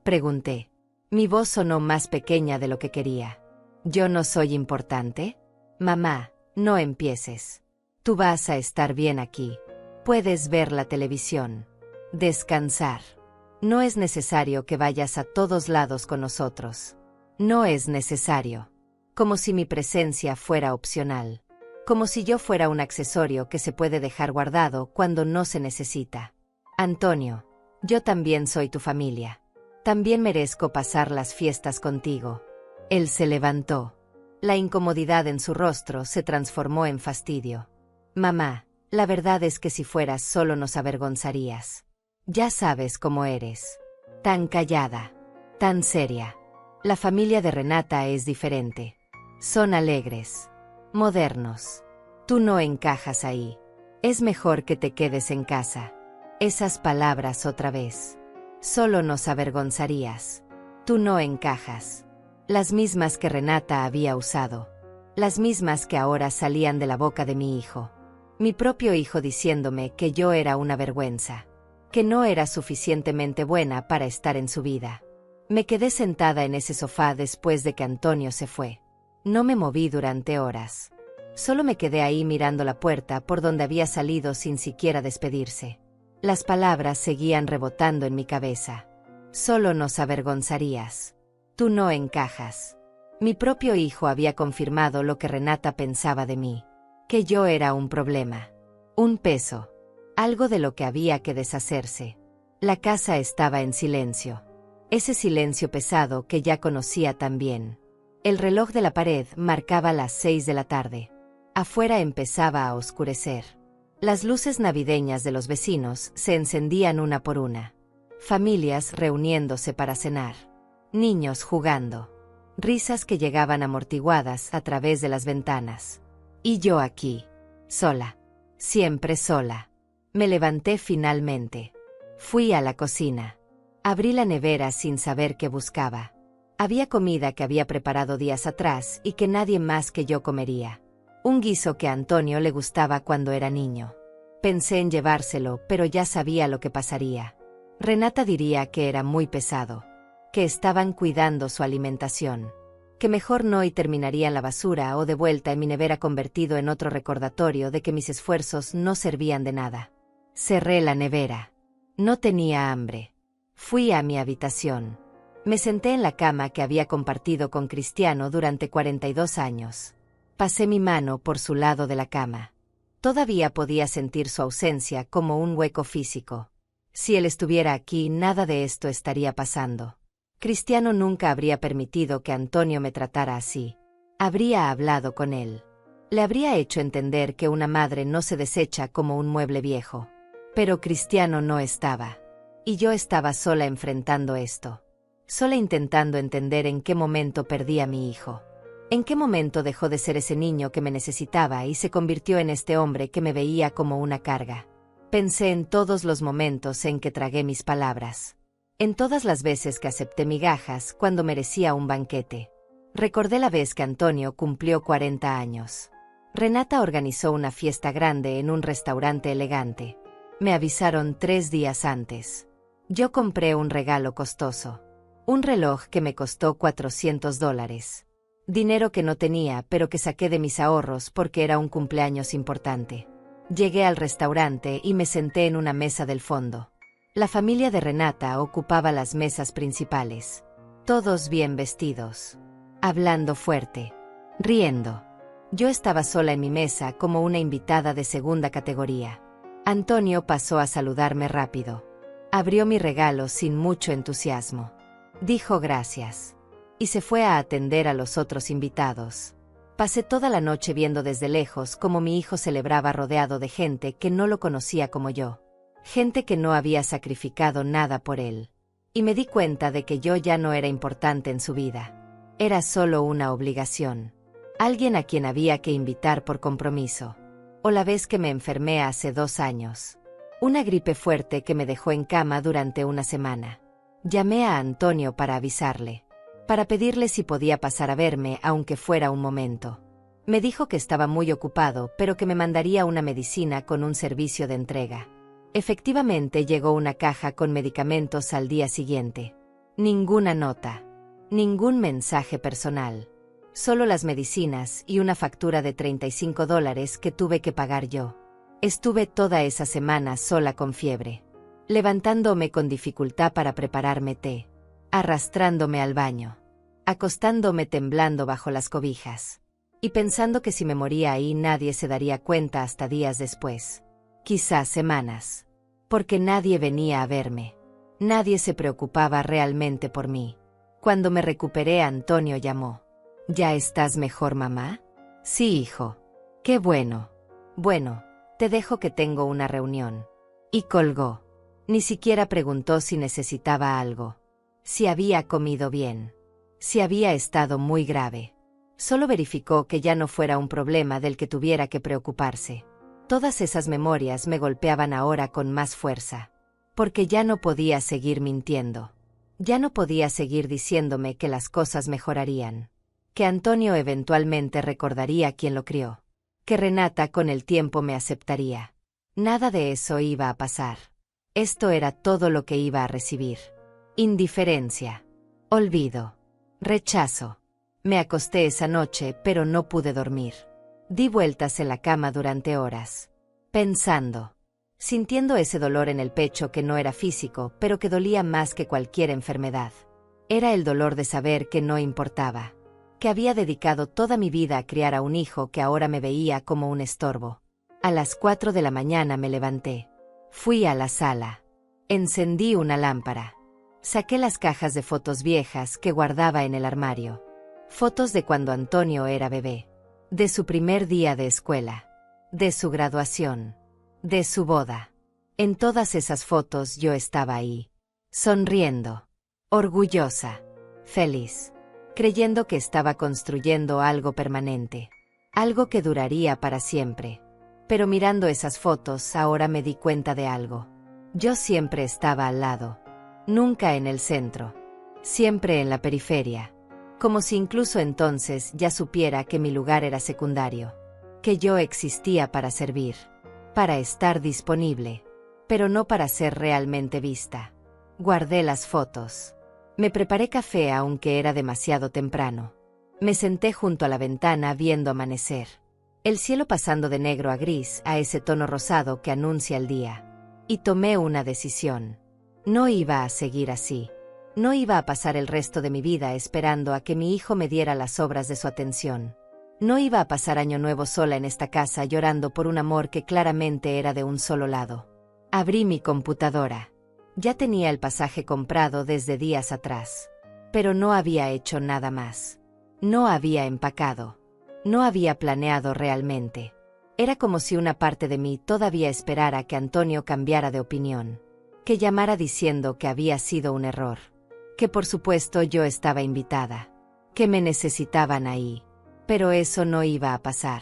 Pregunté. Mi voz sonó más pequeña de lo que quería. ¿Yo no soy importante? Mamá, no empieces. Tú vas a estar bien aquí. Puedes ver la televisión. Descansar. No es necesario que vayas a todos lados con nosotros. No es necesario. Como si mi presencia fuera opcional. Como si yo fuera un accesorio que se puede dejar guardado cuando no se necesita. Antonio, yo también soy tu familia. También merezco pasar las fiestas contigo. Él se levantó. La incomodidad en su rostro se transformó en fastidio. Mamá, la verdad es que si fueras solo nos avergonzarías. Ya sabes cómo eres. Tan callada. Tan seria. La familia de Renata es diferente. Son alegres. Modernos. Tú no encajas ahí. Es mejor que te quedes en casa. Esas palabras otra vez. Solo nos avergonzarías. Tú no encajas. Las mismas que Renata había usado. Las mismas que ahora salían de la boca de mi hijo. Mi propio hijo diciéndome que yo era una vergüenza. Que no era suficientemente buena para estar en su vida. Me quedé sentada en ese sofá después de que Antonio se fue. No me moví durante horas. Solo me quedé ahí mirando la puerta por donde había salido sin siquiera despedirse. Las palabras seguían rebotando en mi cabeza. Solo nos avergonzarías. Tú no encajas. Mi propio hijo había confirmado lo que Renata pensaba de mí, que yo era un problema, un peso, algo de lo que había que deshacerse. La casa estaba en silencio, ese silencio pesado que ya conocía tan bien. El reloj de la pared marcaba las 6 de la tarde. Afuera empezaba a oscurecer. Las luces navideñas de los vecinos se encendían una por una. Familias reuniéndose para cenar. Niños jugando. Risas que llegaban amortiguadas a través de las ventanas. Y yo aquí, sola. Siempre sola. Me levanté finalmente. Fui a la cocina. Abrí la nevera sin saber qué buscaba. Había comida que había preparado días atrás y que nadie más que yo comería. Un guiso que a Antonio le gustaba cuando era niño. Pensé en llevárselo, pero ya sabía lo que pasaría. Renata diría que era muy pesado, que estaban cuidando su alimentación, que mejor no y terminaría en la basura o de vuelta en mi nevera convertido en otro recordatorio de que mis esfuerzos no servían de nada. Cerré la nevera. No tenía hambre. Fui a mi habitación. Me senté en la cama que había compartido con Cristiano durante 42 años. Pasé mi mano por su lado de la cama. Todavía podía sentir su ausencia como un hueco físico. Si él estuviera aquí, nada de esto estaría pasando. Cristiano nunca habría permitido que Antonio me tratara así. Habría hablado con él. Le habría hecho entender que una madre no se desecha como un mueble viejo. Pero Cristiano no estaba. Y yo estaba sola enfrentando esto. Sola intentando entender en qué momento perdí a mi hijo. En qué momento dejó de ser ese niño que me necesitaba y se convirtió en este hombre que me veía como una carga. Pensé en todos los momentos en que tragué mis palabras. En todas las veces que acepté migajas cuando merecía un banquete. Recordé la vez que Antonio cumplió 40 años. Renata organizó una fiesta grande en un restaurante elegante. Me avisaron 3 días antes. Yo compré un regalo costoso. Un reloj que me costó $400. Dinero que no tenía, pero que saqué de mis ahorros porque era un cumpleaños importante. Llegué al restaurante y me senté en una mesa del fondo. La familia de Renata ocupaba las mesas principales. Todos bien vestidos. Hablando fuerte. Riendo. Yo estaba sola en mi mesa como una invitada de segunda categoría. Antonio pasó a saludarme rápido. Abrió mi regalo sin mucho entusiasmo. Dijo gracias. Y se fue a atender a los otros invitados. Pasé toda la noche viendo desde lejos cómo mi hijo celebraba rodeado de gente que no lo conocía como yo. Gente que no había sacrificado nada por él. Y me di cuenta de que yo ya no era importante en su vida. Era solo una obligación. Alguien a quien había que invitar por compromiso. O la vez que me enfermé hace 2 años. Una gripe fuerte que me dejó en cama durante una semana. Llamé a Antonio para avisarle. Para pedirle si podía pasar a verme aunque fuera un momento. Me dijo que estaba muy ocupado, pero que me mandaría una medicina con un servicio de entrega. Efectivamente llegó una caja con medicamentos al día siguiente. Ninguna nota. Ningún mensaje personal. Solo las medicinas y una factura de $35 que tuve que pagar yo. Estuve toda esa semana sola con fiebre. Levantándome con dificultad para prepararme té. Arrastrándome al baño. Acostándome temblando bajo las cobijas. Y pensando que si me moría ahí nadie se daría cuenta hasta días después. Quizás semanas. Porque nadie venía a verme. Nadie se preocupaba realmente por mí. Cuando me recuperé, Antonio llamó. ¿Ya estás mejor, mamá? Sí, hijo. Qué bueno. Bueno, te dejo que tengo una reunión. Y colgó. Ni siquiera preguntó si necesitaba algo. Si había comido bien. Si había estado muy grave. Solo verificó que ya no fuera un problema del que tuviera que preocuparse. Todas esas memorias me golpeaban ahora con más fuerza. Porque ya no podía seguir mintiendo. Ya no podía seguir diciéndome que las cosas mejorarían. Que Antonio eventualmente recordaría quién lo crió. Que Renata con el tiempo me aceptaría. Nada de eso iba a pasar. Esto era todo lo que iba a recibir. Indiferencia. Olvido. Rechazo. Me acosté esa noche, pero no pude dormir. Di vueltas en la cama durante horas. Pensando. Sintiendo ese dolor en el pecho que no era físico, pero que dolía más que cualquier enfermedad. Era el dolor de saber que no importaba. que había dedicado toda mi vida a criar a un hijo que ahora me veía como un estorbo. A las 4 de la mañana me levanté. Fui a la sala. Encendí una lámpara. Saqué las cajas de fotos viejas que guardaba en el armario. Fotos de cuando Antonio era bebé. De su primer día de escuela. De su graduación. De su boda. En todas esas fotos yo estaba ahí. Sonriendo. Orgullosa. Feliz. Creyendo que estaba construyendo algo permanente. Algo que duraría para siempre. Pero mirando esas fotos ahora me di cuenta de algo. Yo siempre estaba al lado. Nunca en el centro. Siempre en la periferia. Como si incluso entonces ya supiera que mi lugar era secundario. Que yo existía para servir. Para estar disponible. Pero no para ser realmente vista. Guardé las fotos. Me preparé café aunque era demasiado temprano. Me senté junto a la ventana viendo amanecer. El cielo pasando de negro a gris a ese tono rosado que anuncia el día. Y tomé una decisión. No iba a seguir así. No iba a pasar el resto de mi vida esperando a que mi hijo me diera las obras de su atención. No iba a pasar Año Nuevo sola en esta casa llorando por un amor que claramente era de un solo lado. Abrí mi computadora. Ya tenía el pasaje comprado desde días atrás. Pero no había hecho nada más. No había empacado. No había planeado realmente. Era como si una parte de mí todavía esperara que Antonio cambiara de opinión. Que llamara diciendo que había sido un error. Que por supuesto yo estaba invitada. Que me necesitaban ahí. Pero eso no iba a pasar.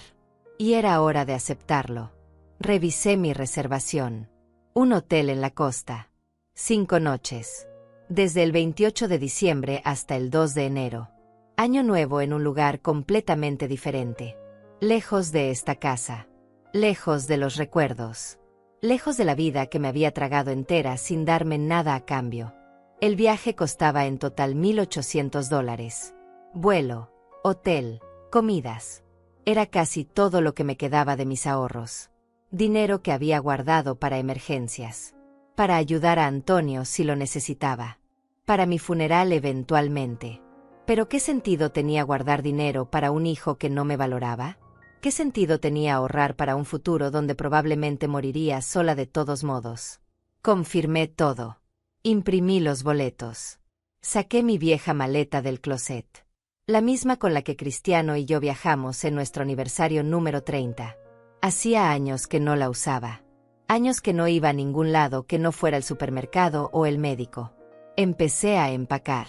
Y era hora de aceptarlo. Revisé mi reservación. Un hotel en la costa. 5 noches. Desde el 28 de diciembre hasta el 2 de enero. Año Nuevo en un lugar completamente diferente. Lejos de esta casa. Lejos de los recuerdos. Lejos de la vida que me había tragado entera sin darme nada a cambio. El viaje costaba en total $1,800. Vuelo, hotel, comidas. Era casi todo lo que me quedaba de mis ahorros. Dinero que había guardado para emergencias. Para ayudar a Antonio si lo necesitaba. Para mi funeral eventualmente. ¿Pero qué sentido tenía guardar dinero para un hijo que no me valoraba? ¿Qué sentido tenía ahorrar para un futuro donde probablemente moriría sola de todos modos? Confirmé todo. Imprimí los boletos. Saqué mi vieja maleta del closet. La misma con la que Cristiano y yo viajamos en nuestro aniversario número 30. Hacía años que no la usaba. Años que no iba a ningún lado que no fuera el supermercado o el médico. Empecé a empacar.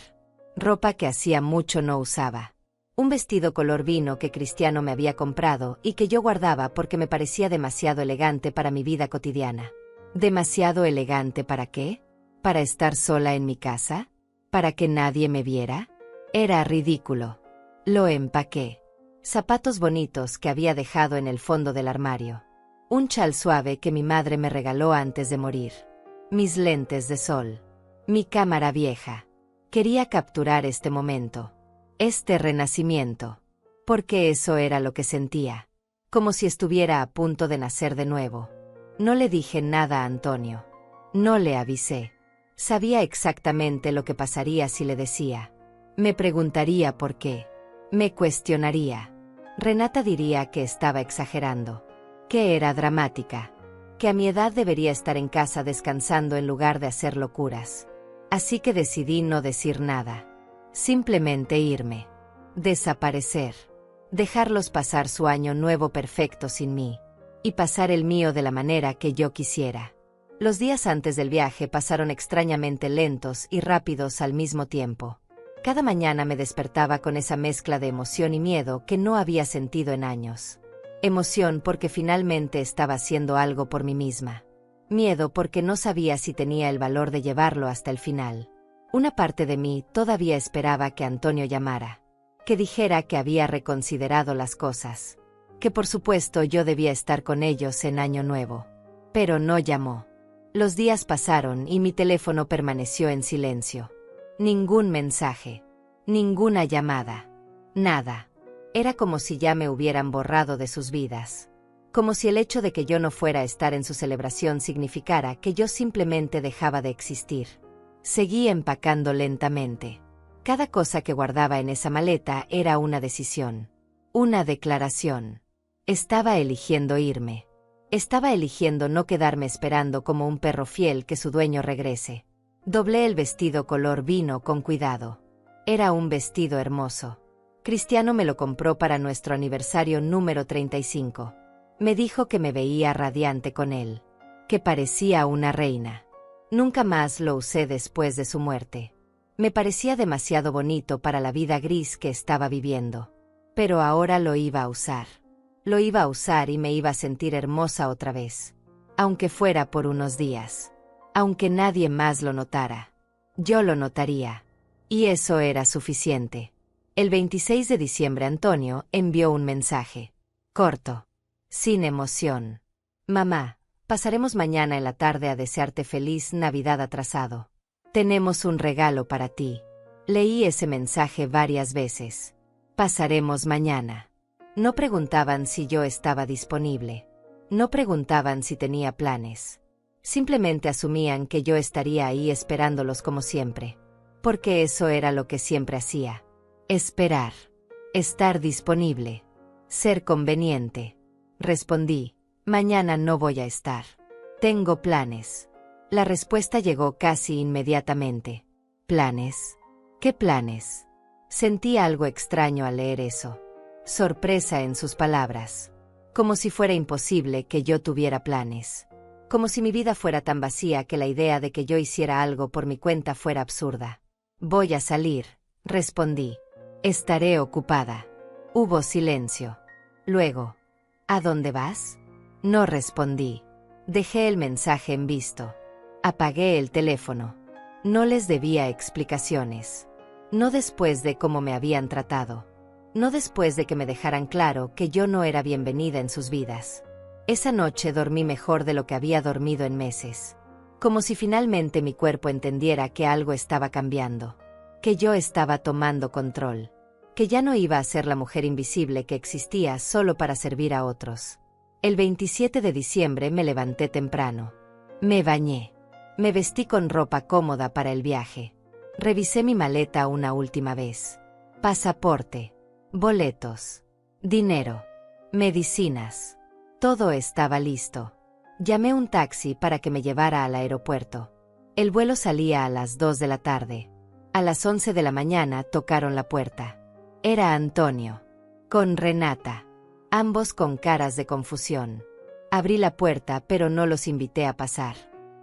Ropa que hacía mucho no usaba. Un vestido color vino que Cristiano me había comprado y que yo guardaba porque me parecía demasiado elegante para mi vida cotidiana. ¿Demasiado elegante para qué? ¿Para estar sola en mi casa? ¿Para que nadie me viera? Era ridículo. Lo empaqué. Zapatos bonitos que había dejado en el fondo del armario. Un chal suave que mi madre me regaló antes de morir. Mis lentes de sol. Mi cámara vieja. Quería capturar este momento. Este renacimiento. Porque eso era lo que sentía. Como si estuviera a punto de nacer de nuevo. No le dije nada a Antonio. No le avisé. Sabía exactamente lo que pasaría si le decía. Me preguntaría por qué. Me cuestionaría. Renata diría que estaba exagerando. Que era dramática. Que a mi edad debería estar en casa descansando en lugar de hacer locuras. Así que decidí no decir nada. Simplemente irme. Desaparecer. Dejarlos pasar su año nuevo perfecto sin mí. Y pasar el mío de la manera que yo quisiera. Los días antes del viaje pasaron extrañamente lentos y rápidos al mismo tiempo. Cada mañana me despertaba con esa mezcla de emoción y miedo que no había sentido en años. Emoción porque finalmente estaba haciendo algo por mí misma. Miedo porque no sabía si tenía el valor de llevarlo hasta el final. Una parte de mí todavía esperaba que Antonio llamara. Que dijera que había reconsiderado las cosas. Que por supuesto yo debía estar con ellos en Año Nuevo. Pero no llamó. Los días pasaron y mi teléfono permaneció en silencio. Ningún mensaje. Ninguna llamada. Nada. Era como si ya me hubieran borrado de sus vidas. Como si el hecho de que yo no fuera a estar en su celebración significara que yo simplemente dejaba de existir. Seguí empacando lentamente. Cada cosa que guardaba en esa maleta era una decisión. Una declaración. Estaba eligiendo irme. Estaba eligiendo no quedarme esperando como un perro fiel que su dueño regrese. Doblé el vestido color vino con cuidado. Era un vestido hermoso. Cristiano me lo compró para nuestro aniversario número 35. Me dijo que me veía radiante con él, que parecía una reina. Nunca más lo usé después de su muerte. Me parecía demasiado bonito para la vida gris que estaba viviendo. Pero ahora lo iba a usar. Lo iba a usar y me iba a sentir hermosa otra vez. Aunque fuera por unos días. Aunque nadie más lo notara. Yo lo notaría. Y eso era suficiente. El 26 de diciembre Antonio envió un mensaje. Corto. Sin emoción. Mamá, pasaremos mañana en la tarde a desearte feliz Navidad atrasado. Tenemos un regalo para ti. Leí ese mensaje varias veces. Pasaremos mañana. No preguntaban si yo estaba disponible. No preguntaban si tenía planes. Simplemente asumían que yo estaría ahí esperándolos como siempre. Porque eso era lo que siempre hacía. Esperar. Estar disponible. Ser conveniente. Respondí, mañana no voy a estar. Tengo planes. La respuesta llegó casi inmediatamente. ¿Planes? ¿Qué planes? Sentí algo extraño al leer eso. Sorpresa en sus palabras. Como si fuera imposible que yo tuviera planes. Como si mi vida fuera tan vacía que la idea de que yo hiciera algo por mi cuenta fuera absurda. Voy a salir, respondí. Estaré ocupada. Hubo silencio. Luego, ¿a dónde vas? No respondí. Dejé el mensaje en visto. Apagué el teléfono. No les debía explicaciones. No después de cómo me habían tratado. No después de que me dejaran claro que yo no era bienvenida en sus vidas. Esa noche dormí mejor de lo que había dormido en meses. Como si finalmente mi cuerpo entendiera que algo estaba cambiando. Que yo estaba tomando control. Que ya no iba a ser la mujer invisible que existía solo para servir a otros. El 27 de diciembre me levanté temprano. Me bañé. Me vestí con ropa cómoda para el viaje. Revisé mi maleta una última vez. Pasaporte. Boletos. Dinero. Medicinas. Todo estaba listo. Llamé un taxi para que me llevara al aeropuerto. El vuelo salía a las 2 de la tarde. A las 11 de la mañana tocaron la puerta. Era Antonio. Con Renata. Ambos con caras de confusión. Abrí la puerta pero no los invité a pasar.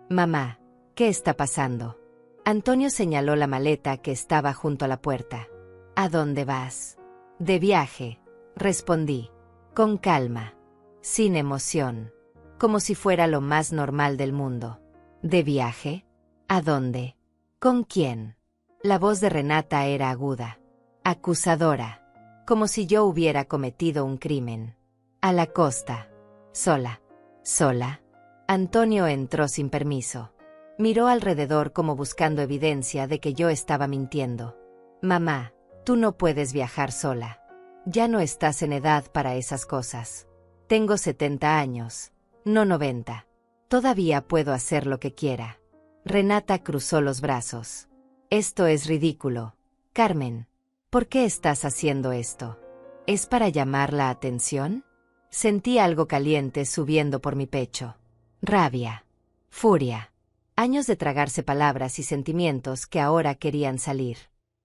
Mamá, ¿qué está pasando? Antonio señaló la maleta que estaba junto a la puerta. ¿A dónde vas? De viaje, respondí. Con calma. Sin emoción. Como si fuera lo más normal del mundo. ¿De viaje? ¿A dónde? ¿Con quién? La voz de Renata era aguda. Acusadora. Como si yo hubiera cometido un crimen. A la costa. Sola. ¿Sola? Antonio entró sin permiso. Miró alrededor como buscando evidencia de que yo estaba mintiendo. Mamá, tú no puedes viajar sola. Ya no estás en edad para esas cosas. Tengo 70 años, no 90. Todavía puedo hacer lo que quiera. Renata cruzó los brazos. Esto es ridículo. Carmen, ¿por qué estás haciendo esto? ¿Es para llamar la atención? Sentí algo caliente subiendo por mi pecho. Rabia. Furia. Años de tragarse palabras y sentimientos que ahora querían salir.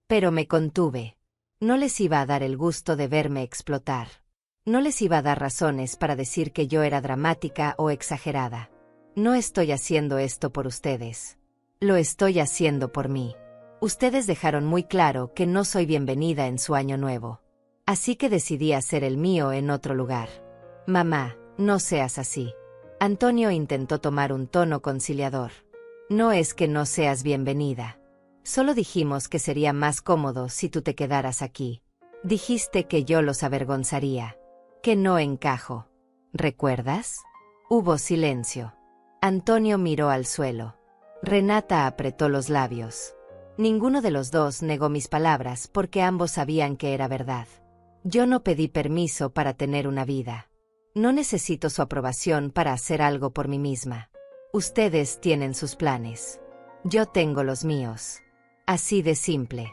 Pero me contuve. No les iba a dar el gusto de verme explotar. No les iba a dar razones para decir que yo era dramática o exagerada. No estoy haciendo esto por ustedes. Lo estoy haciendo por mí. Ustedes dejaron muy claro que no soy bienvenida en su año nuevo. Así que decidí hacer el mío en otro lugar. Mamá, no seas así. Antonio intentó tomar un tono conciliador. No es que no seas bienvenida. Solo dijimos que sería más cómodo si tú te quedaras aquí. Dijiste que yo los avergonzaría. Que no encajo. ¿Recuerdas? Hubo silencio. Antonio miró al suelo. Renata apretó los labios. Ninguno de los dos negó mis palabras porque ambos sabían que era verdad. Yo no pedí permiso para tener una vida. No necesito su aprobación para hacer algo por mí misma. Ustedes tienen sus planes. Yo tengo los míos. Así de simple.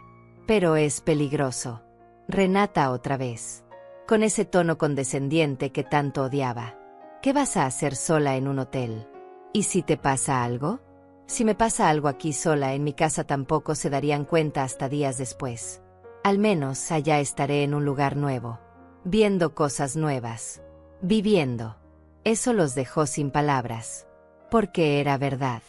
Pero es peligroso. Renata otra vez. Con ese tono condescendiente que tanto odiaba. ¿Qué vas a hacer sola en un hotel? ¿Y si te pasa algo? Si me pasa algo aquí sola en mi casa tampoco se darían cuenta hasta días después. Al menos allá estaré en un lugar nuevo. Viendo cosas nuevas. Viviendo. Eso los dejó sin palabras. Porque era verdad.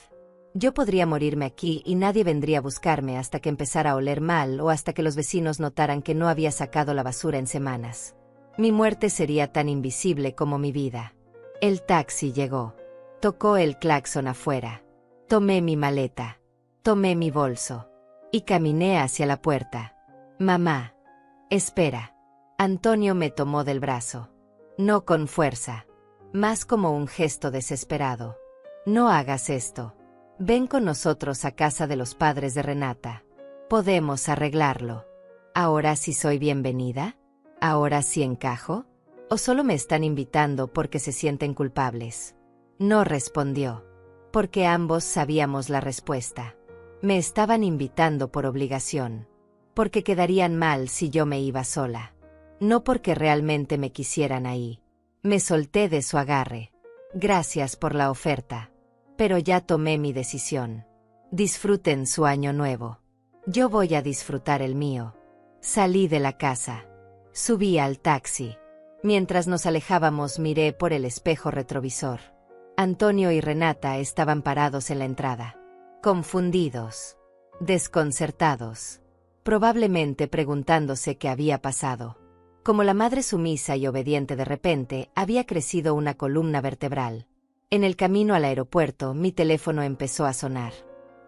Yo podría morirme aquí y nadie vendría a buscarme hasta que empezara a oler mal o hasta que los vecinos notaran que no había sacado la basura en semanas. Mi muerte sería tan invisible como mi vida. El taxi llegó. Tocó el claxon afuera. Tomé mi maleta. Tomé mi bolso. Y caminé hacia la puerta. Mamá. Espera. Antonio me tomó del brazo. No con fuerza. Más como un gesto desesperado. No hagas esto. Ven con nosotros a casa de los padres de Renata. Podemos arreglarlo. ¿Ahora sí soy bienvenida? ¿Ahora sí encajo? ¿O solo me están invitando porque se sienten culpables? No respondió. Porque ambos sabíamos la respuesta. Me estaban invitando por obligación. Porque quedarían mal si yo me iba sola. No porque realmente me quisieran ahí. Me solté de su agarre. Gracias por la oferta. Pero ya tomé mi decisión. Disfruten su año nuevo. Yo voy a disfrutar el mío. Salí de la casa. Subí al taxi. Mientras nos alejábamos miré por el espejo retrovisor. Antonio y Renata estaban parados en la entrada. Confundidos. Desconcertados. Probablemente preguntándose qué había pasado. Como la madre sumisa y obediente de repente, había crecido una columna vertebral. En el camino al aeropuerto, mi teléfono empezó a sonar.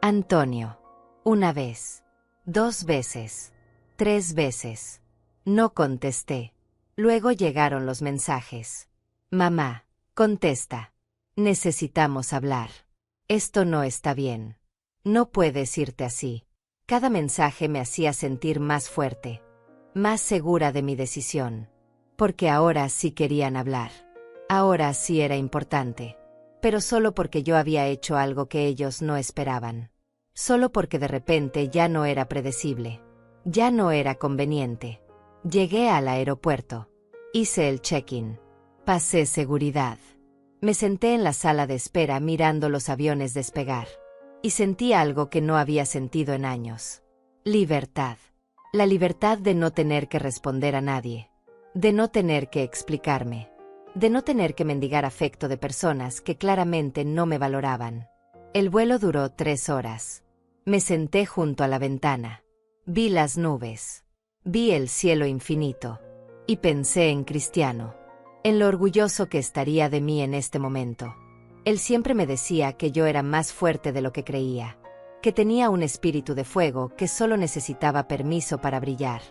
Antonio. Una vez. 2 veces. 3 veces. No contesté. Luego llegaron los mensajes. Mamá, contesta. Necesitamos hablar. Esto no está bien. No puedes irte así. Cada mensaje me hacía sentir más fuerte. Más segura de mi decisión. Porque ahora sí querían hablar. Ahora sí era importante. Pero solo porque yo había hecho algo que ellos no esperaban. Solo porque de repente ya no era predecible. Ya no era conveniente. Llegué al aeropuerto. Hice el check-in. Pasé seguridad. Me senté en la sala de espera mirando los aviones despegar. Y sentí algo que no había sentido en años. Libertad. La libertad de no tener que responder a nadie. De no tener que explicarme. De no tener que mendigar afecto de personas que claramente no me valoraban. El vuelo duró 3 horas. Me senté junto a la ventana. Vi las nubes. Vi el cielo infinito. Y pensé en Cristiano. En lo orgulloso que estaría de mí en este momento. Él siempre me decía que yo era más fuerte de lo que creía. Que tenía un espíritu de fuego que solo necesitaba permiso para brillar.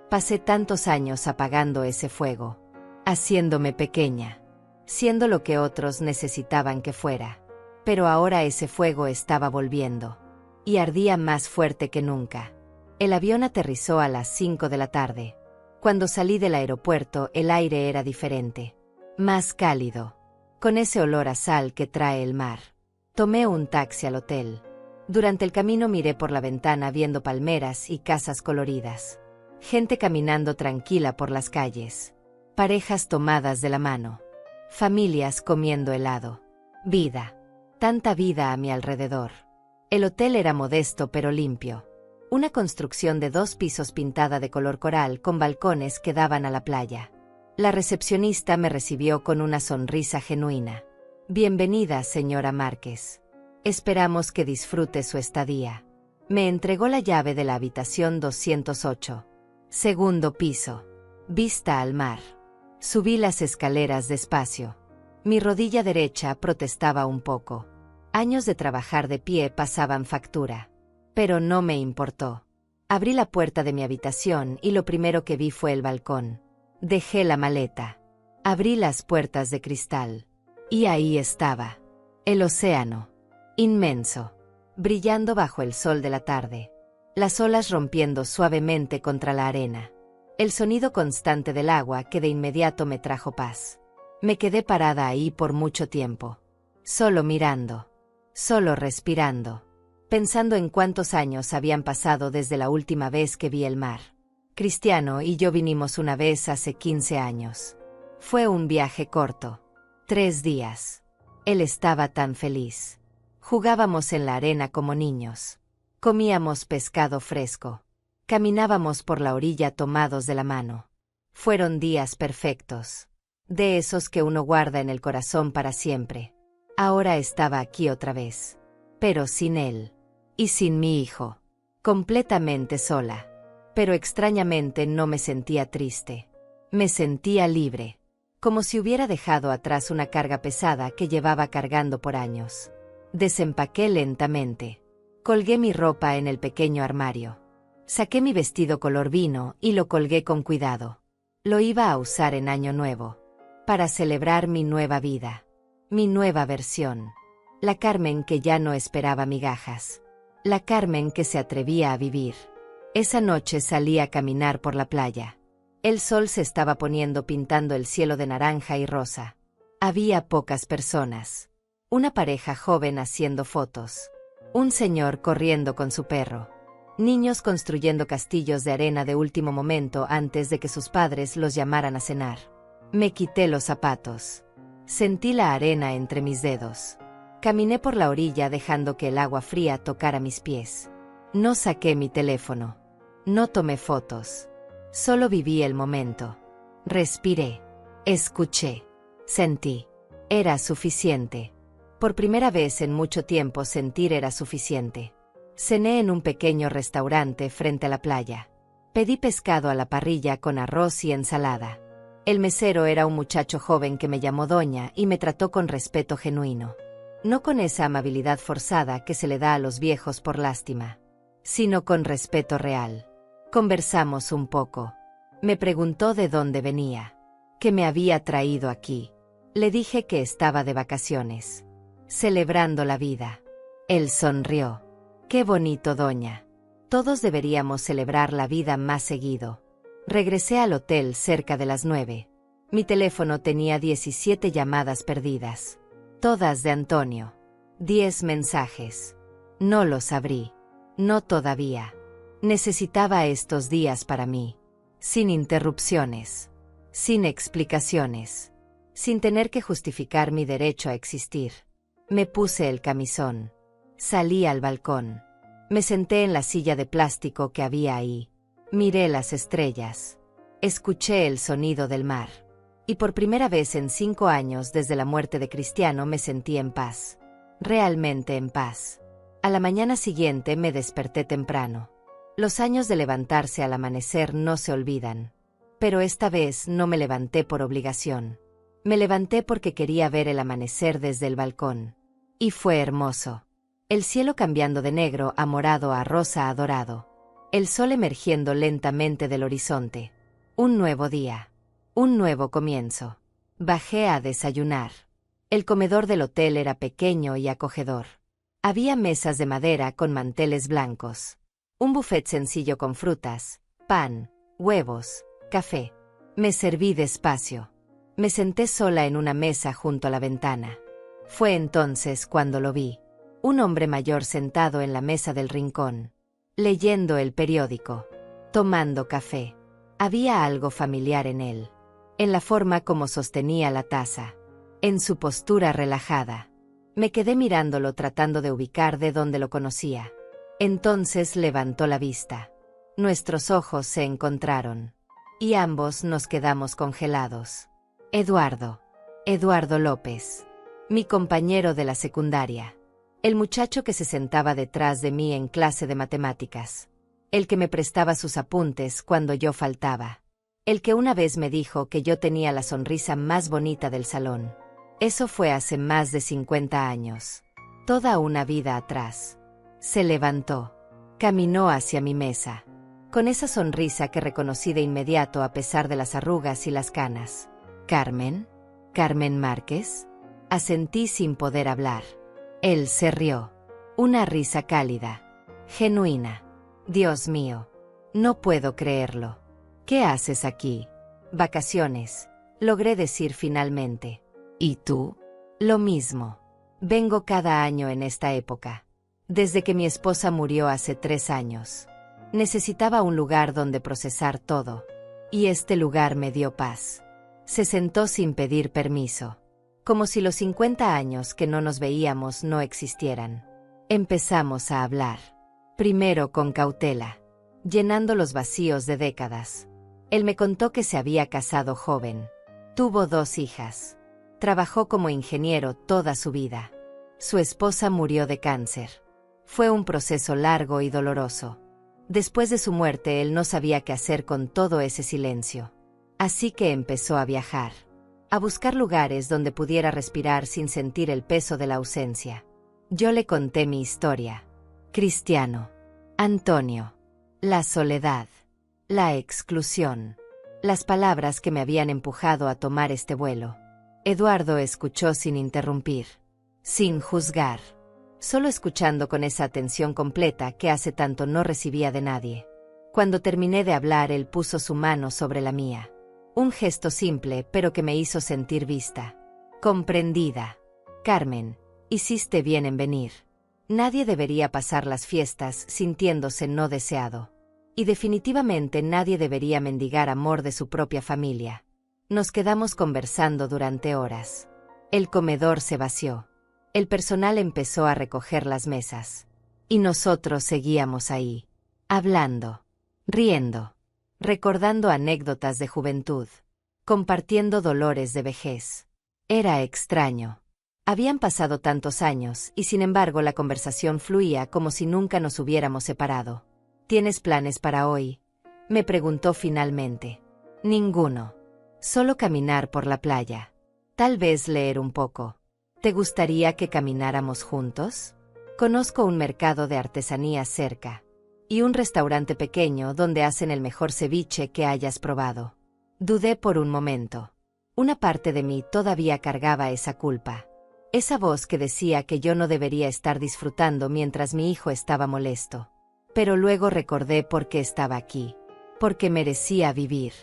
Pasé tantos años apagando ese fuego. Haciéndome pequeña. Siendo lo que otros necesitaban que fuera. Pero ahora ese fuego estaba volviendo. Y ardía más fuerte que nunca. El avión aterrizó a las 5 de la tarde. Cuando salí del aeropuerto el aire era diferente. Más cálido. Con ese olor a sal que trae el mar. Tomé un taxi al hotel. Durante el camino miré por la ventana viendo palmeras y casas coloridas. Gente caminando tranquila por las calles. Parejas tomadas de la mano. Familias comiendo helado. Vida. Tanta vida a mi alrededor. El hotel era modesto pero limpio. Una construcción de 2 pisos pintada de color coral con balcones que daban a la playa. La recepcionista me recibió con una sonrisa genuina. Bienvenida, señora Márquez. Esperamos que disfrute su estadía. Me entregó la llave de la habitación 208. Segundo piso. Vista al mar. Subí las escaleras despacio. Mi rodilla derecha protestaba un poco. Años de trabajar de pie pasaban factura. Pero no me importó. Abrí la puerta de mi habitación y lo primero que vi fue el balcón. Dejé la maleta. Abrí las puertas de cristal. Y ahí estaba. El océano. Inmenso. Brillando bajo el sol de la tarde. Las olas rompiendo suavemente contra la arena. El sonido constante del agua que de inmediato me trajo paz. Me quedé parada ahí por mucho tiempo. Solo mirando. Solo respirando. pensando en cuántos años habían pasado desde la última vez que vi el mar. Cristiano y yo vinimos una vez hace 15 años. Fue un viaje corto. 3 días. Él estaba tan feliz. Jugábamos en la arena como niños. Comíamos pescado fresco. Caminábamos por la orilla tomados de la mano. Fueron días perfectos. De esos que uno guarda en el corazón para siempre. Ahora estaba aquí otra vez. Pero sin él. Y sin mi hijo. Completamente sola. Pero extrañamente no me sentía triste. Me sentía libre. Como si hubiera dejado atrás una carga pesada que llevaba cargando por años. Desempaqué lentamente. Colgué mi ropa en el pequeño armario. Saqué mi vestido color vino y lo colgué con cuidado. Lo iba a usar en Año Nuevo. Para celebrar mi nueva vida. Mi nueva versión. La Carmen que ya no esperaba migajas. La Carmen que se atrevía a vivir. Esa noche salí a caminar por la playa. El sol se estaba poniendo pintando el cielo de naranja y rosa. Había pocas personas. Una pareja joven haciendo fotos. Un señor corriendo con su perro. Niños construyendo castillos de arena de último momento antes de que sus padres los llamaran a cenar. Me quité los zapatos. Sentí la arena entre mis dedos. Caminé por la orilla dejando que el agua fría tocara mis pies. No saqué mi teléfono. No tomé fotos. Solo viví el momento. Respiré. Escuché. Sentí. Era suficiente. Por primera vez en mucho tiempo sentir era suficiente. Cené en un pequeño restaurante frente a la playa. Pedí pescado a la parrilla con arroz y ensalada. El mesero era un muchacho joven que me llamó doña y me trató con respeto genuino. No con esa amabilidad forzada que se le da a los viejos por lástima, sino con respeto real. Conversamos un poco. Me preguntó de dónde venía, qué me había traído aquí. Le dije que estaba de vacaciones, celebrando la vida. Él sonrió. Qué bonito, doña. Todos deberíamos celebrar la vida más seguido. Regresé al hotel cerca de las 9. Mi teléfono tenía 17 llamadas perdidas. Todas de Antonio. 10 mensajes. No los abrí. No todavía. Necesitaba estos días para mí. Sin interrupciones. Sin explicaciones. Sin tener que justificar mi derecho a existir. Me puse el camisón. Salí al balcón. Me senté en la silla de plástico que había ahí. Miré las estrellas. Escuché el sonido del mar. Y por primera vez en 5 años desde la muerte de Cristiano me sentí en paz. Realmente en paz. A la mañana siguiente me desperté temprano. Los años de levantarse al amanecer no se olvidan. Pero esta vez no me levanté por obligación. Me levanté porque quería ver el amanecer desde el balcón. Y fue hermoso. El cielo cambiando de negro a morado a rosa a dorado. El sol emergiendo lentamente del horizonte. Un nuevo día. Un nuevo comienzo. Bajé a desayunar. El comedor del hotel era pequeño y acogedor. Había mesas de madera con manteles blancos. Un buffet sencillo con frutas, pan, huevos, café. Me serví despacio. Me senté sola en una mesa junto a la ventana. Fue entonces cuando lo vi. Un hombre mayor sentado en la mesa del rincón. Leyendo el periódico. Tomando café. Había algo familiar en él. En la forma como sostenía la taza. En su postura relajada. Me quedé mirándolo tratando de ubicar de dónde lo conocía. Entonces levantó la vista. Nuestros ojos se encontraron. Y ambos nos quedamos congelados. Eduardo. Eduardo López. Mi compañero de la secundaria. El muchacho que se sentaba detrás de mí en clase de matemáticas. El que me prestaba sus apuntes cuando yo faltaba. El que una vez me dijo que yo tenía la sonrisa más bonita del salón. Eso fue hace más de 50 años. Toda una vida atrás. Se levantó. Caminó hacia mi mesa. Con esa sonrisa que reconocí de inmediato a pesar de las arrugas y las canas. ¿Carmen? ¿Carmen Márquez? Asentí sin poder hablar. Él se rió. Una risa cálida. Genuina. Dios mío. No puedo creerlo. ¿Qué haces aquí? Vacaciones. Logré decir finalmente. ¿Y tú? Lo mismo. Vengo cada año en esta época. Desde que mi esposa murió hace 3 años. Necesitaba un lugar donde procesar todo. Y este lugar me dio paz. Se sentó sin pedir permiso. Como si los 50 años que no nos veíamos no existieran. Empezamos a hablar. Primero con cautela, llenando los vacíos de décadas. Él me contó que se había casado joven. Tuvo 2 hijas. Trabajó como ingeniero toda su vida. Su esposa murió de cáncer. Fue un proceso largo y doloroso. Después de su muerte él no sabía qué hacer con todo ese silencio. Así que empezó a viajar. A buscar lugares donde pudiera respirar sin sentir el peso de la ausencia. Yo le conté mi historia. Cristiano. Antonio. La soledad. La exclusión. Las palabras que me habían empujado a tomar este vuelo. Eduardo escuchó sin interrumpir. Sin juzgar. Solo escuchando con esa atención completa que hace tanto no recibía de nadie. Cuando terminé de hablar él puso su mano sobre la mía. Un gesto simple pero que me hizo sentir vista. Comprendida. Carmen, hiciste bien en venir. Nadie debería pasar las fiestas sintiéndose no deseado. Y definitivamente nadie debería mendigar amor de su propia familia. Nos quedamos conversando durante horas. El comedor se vació. El personal empezó a recoger las mesas. Y nosotros seguíamos ahí. Hablando. Riendo. Recordando anécdotas de juventud. Compartiendo dolores de vejez. Era extraño. Habían pasado tantos años y sin embargo la conversación fluía como si nunca nos hubiéramos separado. ¿Tienes planes para hoy?, me preguntó finalmente. Ninguno. Solo caminar por la playa. Tal vez leer un poco. ¿Te gustaría que camináramos juntos? Conozco un mercado de artesanías cerca. Y un restaurante pequeño donde hacen el mejor ceviche que hayas probado. Dudé por un momento. Una parte de mí todavía cargaba esa culpa. Esa voz que decía que yo no debería estar disfrutando mientras mi hijo estaba molesto. Pero luego recordé por qué estaba aquí. Porque merecía vivir.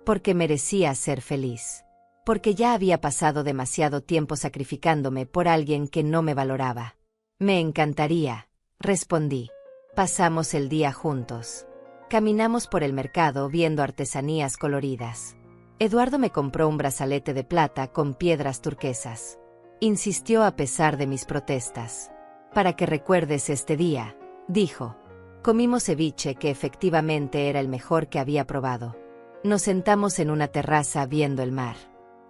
Porque merecía ser feliz. Porque ya había pasado demasiado tiempo sacrificándome por alguien que no me valoraba. Me encantaría, respondí. Pasamos el día juntos. Caminamos por el mercado viendo artesanías coloridas. Eduardo me compró un brazalete de plata con piedras turquesas. Insistió a pesar de mis protestas. Para que recuerdes este día, dijo. Comimos ceviche que efectivamente era el mejor que había probado. Nos sentamos en una terraza viendo el mar.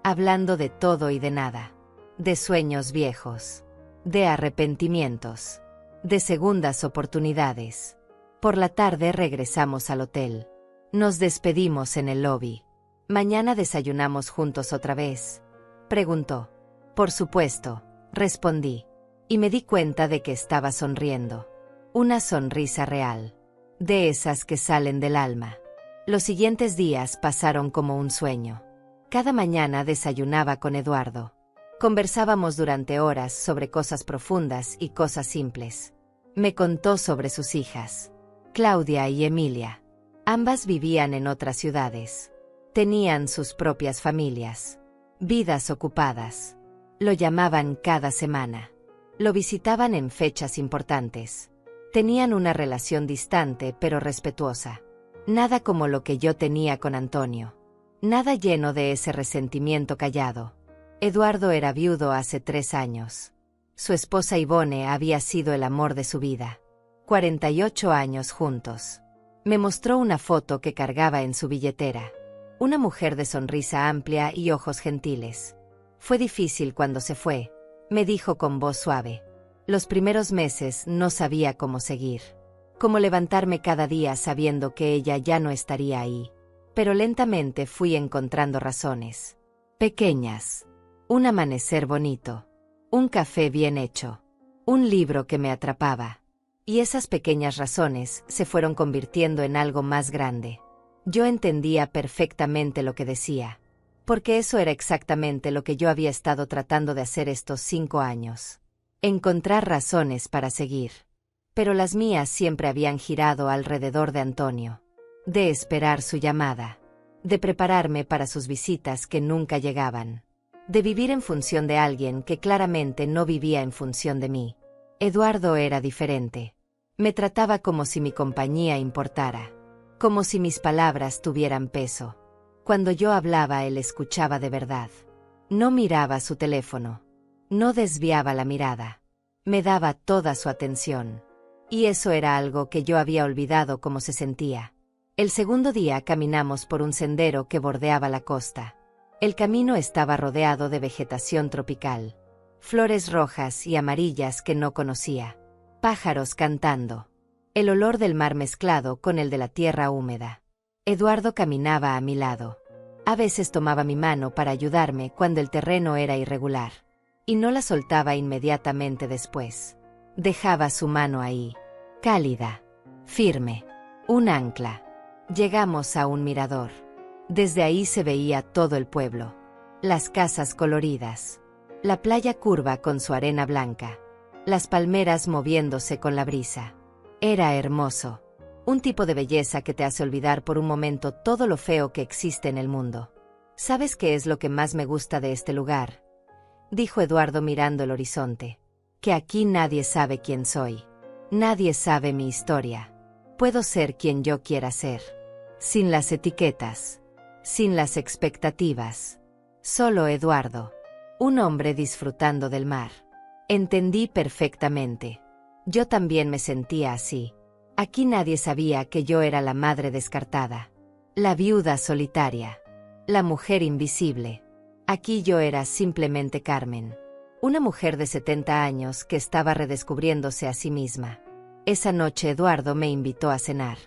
Hablando de todo y de nada. De sueños viejos. De arrepentimientos. De segundas oportunidades. Por la tarde regresamos al hotel. Nos despedimos en el lobby. ¿Mañana desayunamos juntos otra vez?, preguntó. Por supuesto, respondí. Y me di cuenta de que estaba sonriendo. Una sonrisa real. De esas que salen del alma. Los siguientes días pasaron como un sueño. Cada mañana desayunaba con Eduardo. Conversábamos durante horas sobre cosas profundas y cosas simples. Me contó sobre sus hijas, Claudia y Emilia. Ambas vivían en otras ciudades. Tenían sus propias familias. Vidas ocupadas. Lo llamaban cada semana. Lo visitaban en fechas importantes. Tenían una relación distante pero respetuosa. Nada como lo que yo tenía con Antonio. Nada lleno de ese resentimiento callado. Eduardo era viudo hace 3 años. Su esposa Ivone había sido el amor de su vida. 48 años juntos. Me mostró una foto que cargaba en su billetera. Una mujer de sonrisa amplia y ojos gentiles. Fue difícil cuando se fue, me dijo con voz suave. Los primeros meses no sabía cómo seguir. Cómo levantarme cada día sabiendo que ella ya no estaría ahí. Pero lentamente fui encontrando razones. Pequeñas. Un amanecer bonito. Un café bien hecho. Un libro que me atrapaba. Y esas pequeñas razones se fueron convirtiendo en algo más grande. Yo entendía perfectamente lo que decía. Porque eso era exactamente lo que yo había estado tratando de hacer estos 5 años. Encontrar razones para seguir. Pero las mías siempre habían girado alrededor de Antonio. De esperar su llamada. De prepararme para sus visitas que nunca llegaban. De vivir en función de alguien que claramente no vivía en función de mí. Eduardo era diferente. Me trataba como si mi compañía importara, como si mis palabras tuvieran peso. Cuando yo hablaba, él escuchaba de verdad. No miraba su teléfono. No desviaba la mirada. Me daba toda su atención. Y eso era algo que yo había olvidado cómo se sentía. El segundo día caminamos por un sendero que bordeaba la costa. El camino estaba rodeado de vegetación tropical. Flores rojas y amarillas que no conocía. Pájaros cantando. El olor del mar mezclado con el de la tierra húmeda. Eduardo caminaba a mi lado. A veces tomaba mi mano para ayudarme cuando el terreno era irregular. Y no la soltaba inmediatamente después. Dejaba su mano ahí. Cálida. Firme. Un ancla. Llegamos a un mirador. Desde ahí se veía todo el pueblo. Las casas coloridas. La playa curva con su arena blanca. Las palmeras moviéndose con la brisa. Era hermoso. Un tipo de belleza que te hace olvidar por un momento todo lo feo que existe en el mundo. ¿Sabes qué es lo que más me gusta de este lugar?, dijo Eduardo mirando el horizonte. Que aquí nadie sabe quién soy. Nadie sabe mi historia. Puedo ser quien yo quiera ser. Sin las etiquetas. Sin las expectativas. Solo Eduardo. Un hombre disfrutando del mar. Entendí perfectamente. Yo también me sentía así. Aquí nadie sabía que yo era la madre descartada. La viuda solitaria. La mujer invisible. Aquí yo era simplemente Carmen. Una mujer de 70 años que estaba redescubriéndose a sí misma. Esa noche Eduardo me invitó a cenar.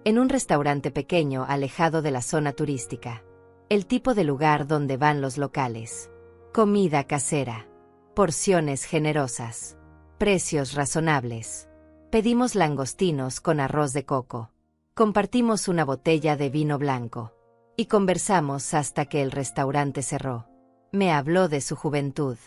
En un restaurante pequeño alejado de la zona turística. El tipo de lugar donde van los locales. Comida casera. Porciones generosas. Precios razonables. Pedimos langostinos con arroz de coco. Compartimos una botella de vino blanco. Y conversamos hasta que el restaurante cerró. Me habló de su juventud.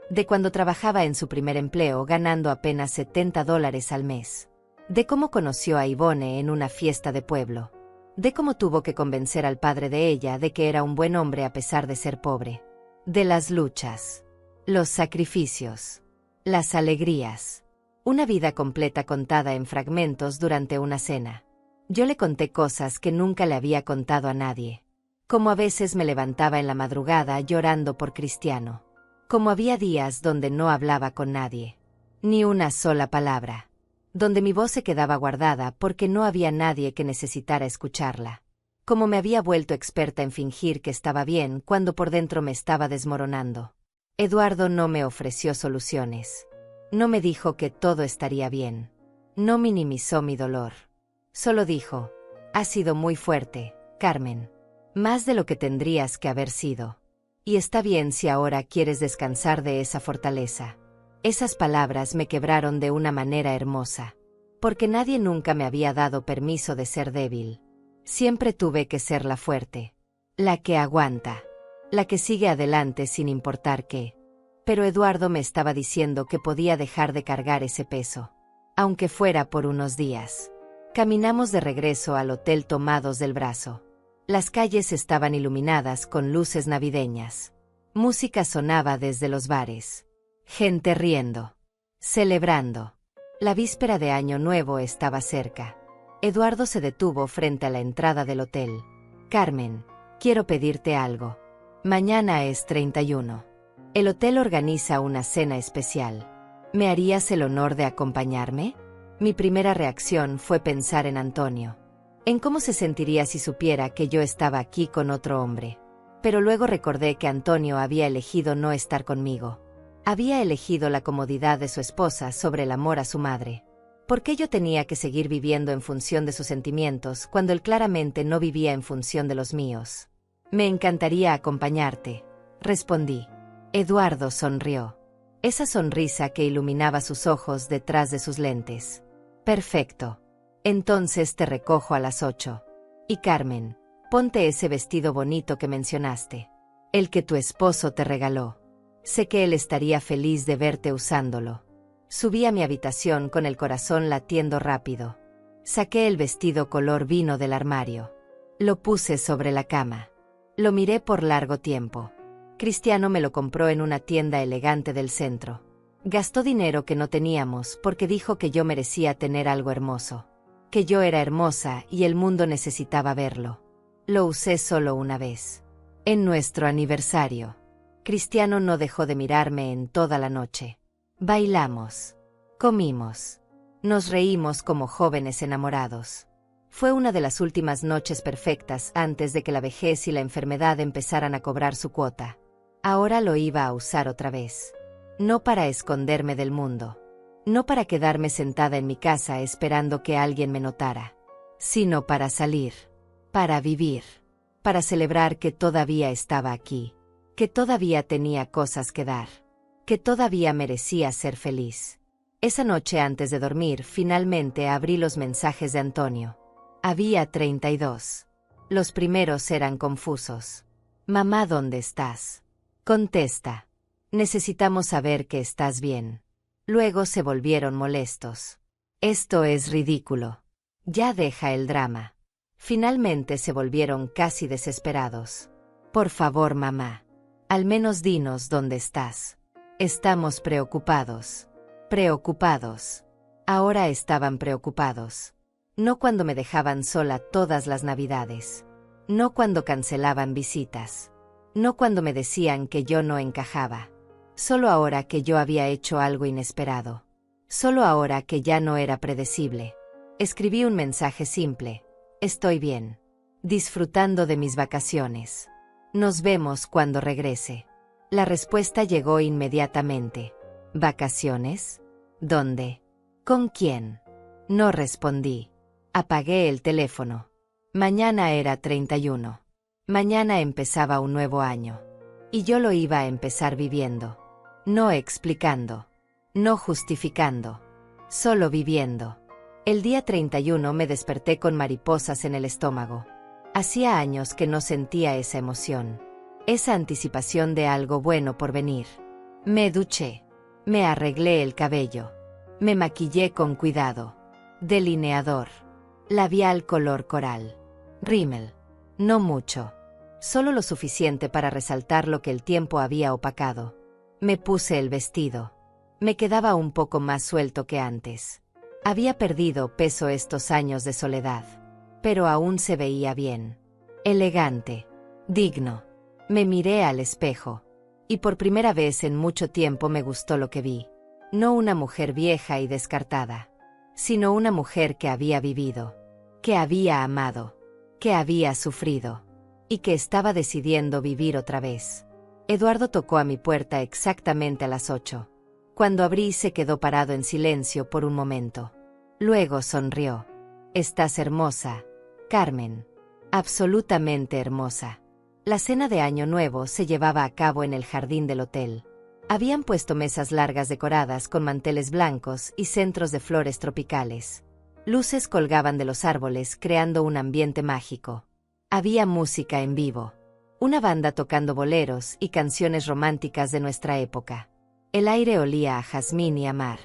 De cuando trabajaba en su primer empleo ganando apenas $70 al mes. De cómo conoció a Ivone en una fiesta de pueblo. De cómo tuvo que convencer al padre de ella de que era un buen hombre a pesar de ser pobre. De las luchas. Los sacrificios. Las alegrías. Una vida completa contada en fragmentos durante una cena. Yo le conté cosas que nunca le había contado a nadie. Como a veces me levantaba en la madrugada llorando por Cristiano. Como había días donde no hablaba con nadie. Ni una sola palabra. Donde mi voz se quedaba guardada porque no había nadie que necesitara escucharla. Como me había vuelto experta en fingir que estaba bien cuando por dentro me estaba desmoronando. Eduardo no me ofreció soluciones. No me dijo que todo estaría bien. No minimizó mi dolor. Solo dijo, has sido muy fuerte, Carmen. Más de lo que tendrías que haber sido. Y está bien si ahora quieres descansar de esa fortaleza. Esas palabras me quebraron de una manera hermosa. Porque nadie nunca me había dado permiso de ser débil. Siempre tuve que ser la fuerte. La que aguanta. La que sigue adelante sin importar qué. Pero Eduardo me estaba diciendo que podía dejar de cargar ese peso. Aunque fuera por unos días. Caminamos de regreso al hotel tomados del brazo. Las calles estaban iluminadas con luces navideñas. Música sonaba desde los bares. Gente riendo. Celebrando. La víspera de Año Nuevo estaba cerca. Eduardo se detuvo frente a la entrada del hotel. Carmen, quiero pedirte algo. Mañana es 31. El hotel organiza una cena especial. ¿Me harías el honor de acompañarme? Mi primera reacción fue pensar en Antonio. En cómo se sentiría si supiera que yo estaba aquí con otro hombre. Pero luego recordé que Antonio había elegido no estar conmigo. Había elegido la comodidad de su esposa sobre el amor a su madre. ¿Por qué yo tenía que seguir viviendo en función de sus sentimientos cuando él claramente no vivía en función de los míos? Me encantaría acompañarte, respondí. Eduardo sonrió. Esa sonrisa que iluminaba sus ojos detrás de sus lentes. Perfecto. Entonces te recojo a las 8. Y Carmen, ponte ese vestido bonito que mencionaste. El que tu esposo te regaló. Sé que él estaría feliz de verte usándolo. Subí a mi habitación con el corazón latiendo rápido. Saqué el vestido color vino del armario. Lo puse sobre la cama. Lo miré por largo tiempo. Cristiano me lo compró en una tienda elegante del centro. Gastó dinero que no teníamos porque dijo que yo merecía tener algo hermoso. Que yo era hermosa y el mundo necesitaba verlo. Lo usé solo una vez. En nuestro aniversario. Cristiano no dejó de mirarme en toda la noche. Bailamos. Comimos. Nos reímos como jóvenes enamorados. Fue una de las últimas noches perfectas antes de que la vejez y la enfermedad empezaran a cobrar su cuota. Ahora lo iba a usar otra vez. No para esconderme del mundo. No para quedarme sentada en mi casa esperando que alguien me notara. Sino para salir. Para vivir. Para celebrar que todavía estaba aquí. Que todavía tenía cosas que dar. Que todavía merecía ser feliz. Esa noche antes de dormir, finalmente abrí los mensajes de Antonio. Había 32. Los primeros eran confusos. Mamá, ¿dónde estás? Contesta. Necesitamos saber que estás bien. Luego se volvieron molestos. Esto es ridículo. Ya deja el drama. Finalmente se volvieron casi desesperados. Por favor, mamá. Al menos dinos dónde estás. Estamos preocupados. Preocupados. Ahora estaban preocupados. No cuando me dejaban sola todas las Navidades. No cuando cancelaban visitas. No cuando me decían que yo no encajaba. Solo ahora que yo había hecho algo inesperado. Solo ahora que ya no era predecible. Escribí un mensaje simple. Estoy bien. Disfrutando de mis vacaciones. Nos vemos cuando regrese. La respuesta llegó inmediatamente. ¿Vacaciones? ¿Dónde? ¿Con quién? No respondí. Apagué el teléfono. Mañana era 31. Mañana empezaba un nuevo año. Y yo lo iba a empezar viviendo. No explicando. No justificando. Solo viviendo. El día 31 me desperté con mariposas en el estómago. Hacía años que no sentía esa emoción. Esa anticipación de algo bueno por venir. Me duché. Me arreglé el cabello. Me maquillé con cuidado. Delineador. Labial color coral. Rímel. No mucho. Solo lo suficiente para resaltar lo que el tiempo había opacado. Me puse el vestido. Me quedaba un poco más suelto que antes. Había perdido peso estos años de soledad. Pero aún se veía bien. Elegante. Digno. Me miré al espejo. Y por primera vez en mucho tiempo me gustó lo que vi. No una mujer vieja y descartada. Sino una mujer que había vivido. Que había amado. Que había sufrido. Y que estaba decidiendo vivir otra vez. Eduardo tocó a mi puerta exactamente a las 8. Cuando abrí se quedó parado en silencio por un momento. Luego sonrió. Estás hermosa, Carmen. Absolutamente hermosa. La cena de Año Nuevo se llevaba a cabo en el jardín del hotel. Habían puesto mesas largas decoradas con manteles blancos y centros de flores tropicales. Luces colgaban de los árboles creando un ambiente mágico. Había música en vivo. Una banda tocando boleros y canciones románticas de nuestra época. El aire olía a jazmín y a mar.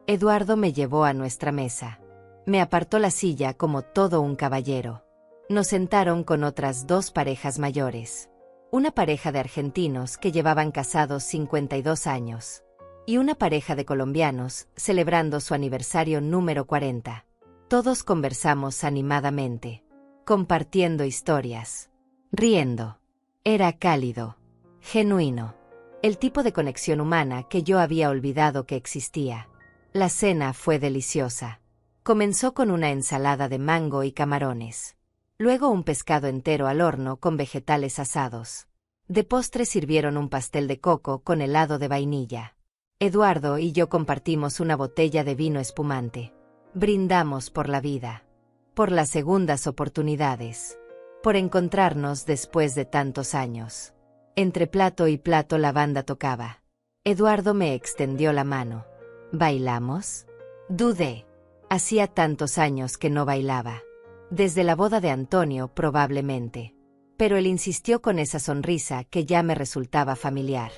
Eduardo me llevó a nuestra mesa. Me apartó la silla como todo un caballero. Nos sentaron con otras dos parejas mayores. Una pareja de argentinos que llevaban casados 52 años. Y una pareja de colombianos celebrando su aniversario número 40. Todos conversamos animadamente. Compartiendo historias. Riendo. Era cálido. Genuino. El tipo de conexión humana que yo había olvidado que existía. La cena fue deliciosa. Comenzó con una ensalada de mango y camarones. Luego un pescado entero al horno con vegetales asados. De postre sirvieron un pastel de coco con helado de vainilla. Eduardo y yo compartimos una botella de vino espumante. Brindamos por la vida. Por las segundas oportunidades. Por encontrarnos después de tantos años. Entre plato y plato la banda tocaba. Eduardo me extendió la mano. ¿Bailamos? Dudé. Hacía tantos años que no bailaba. Desde la boda de Antonio, probablemente. Pero él insistió con esa sonrisa que ya me resultaba familiar.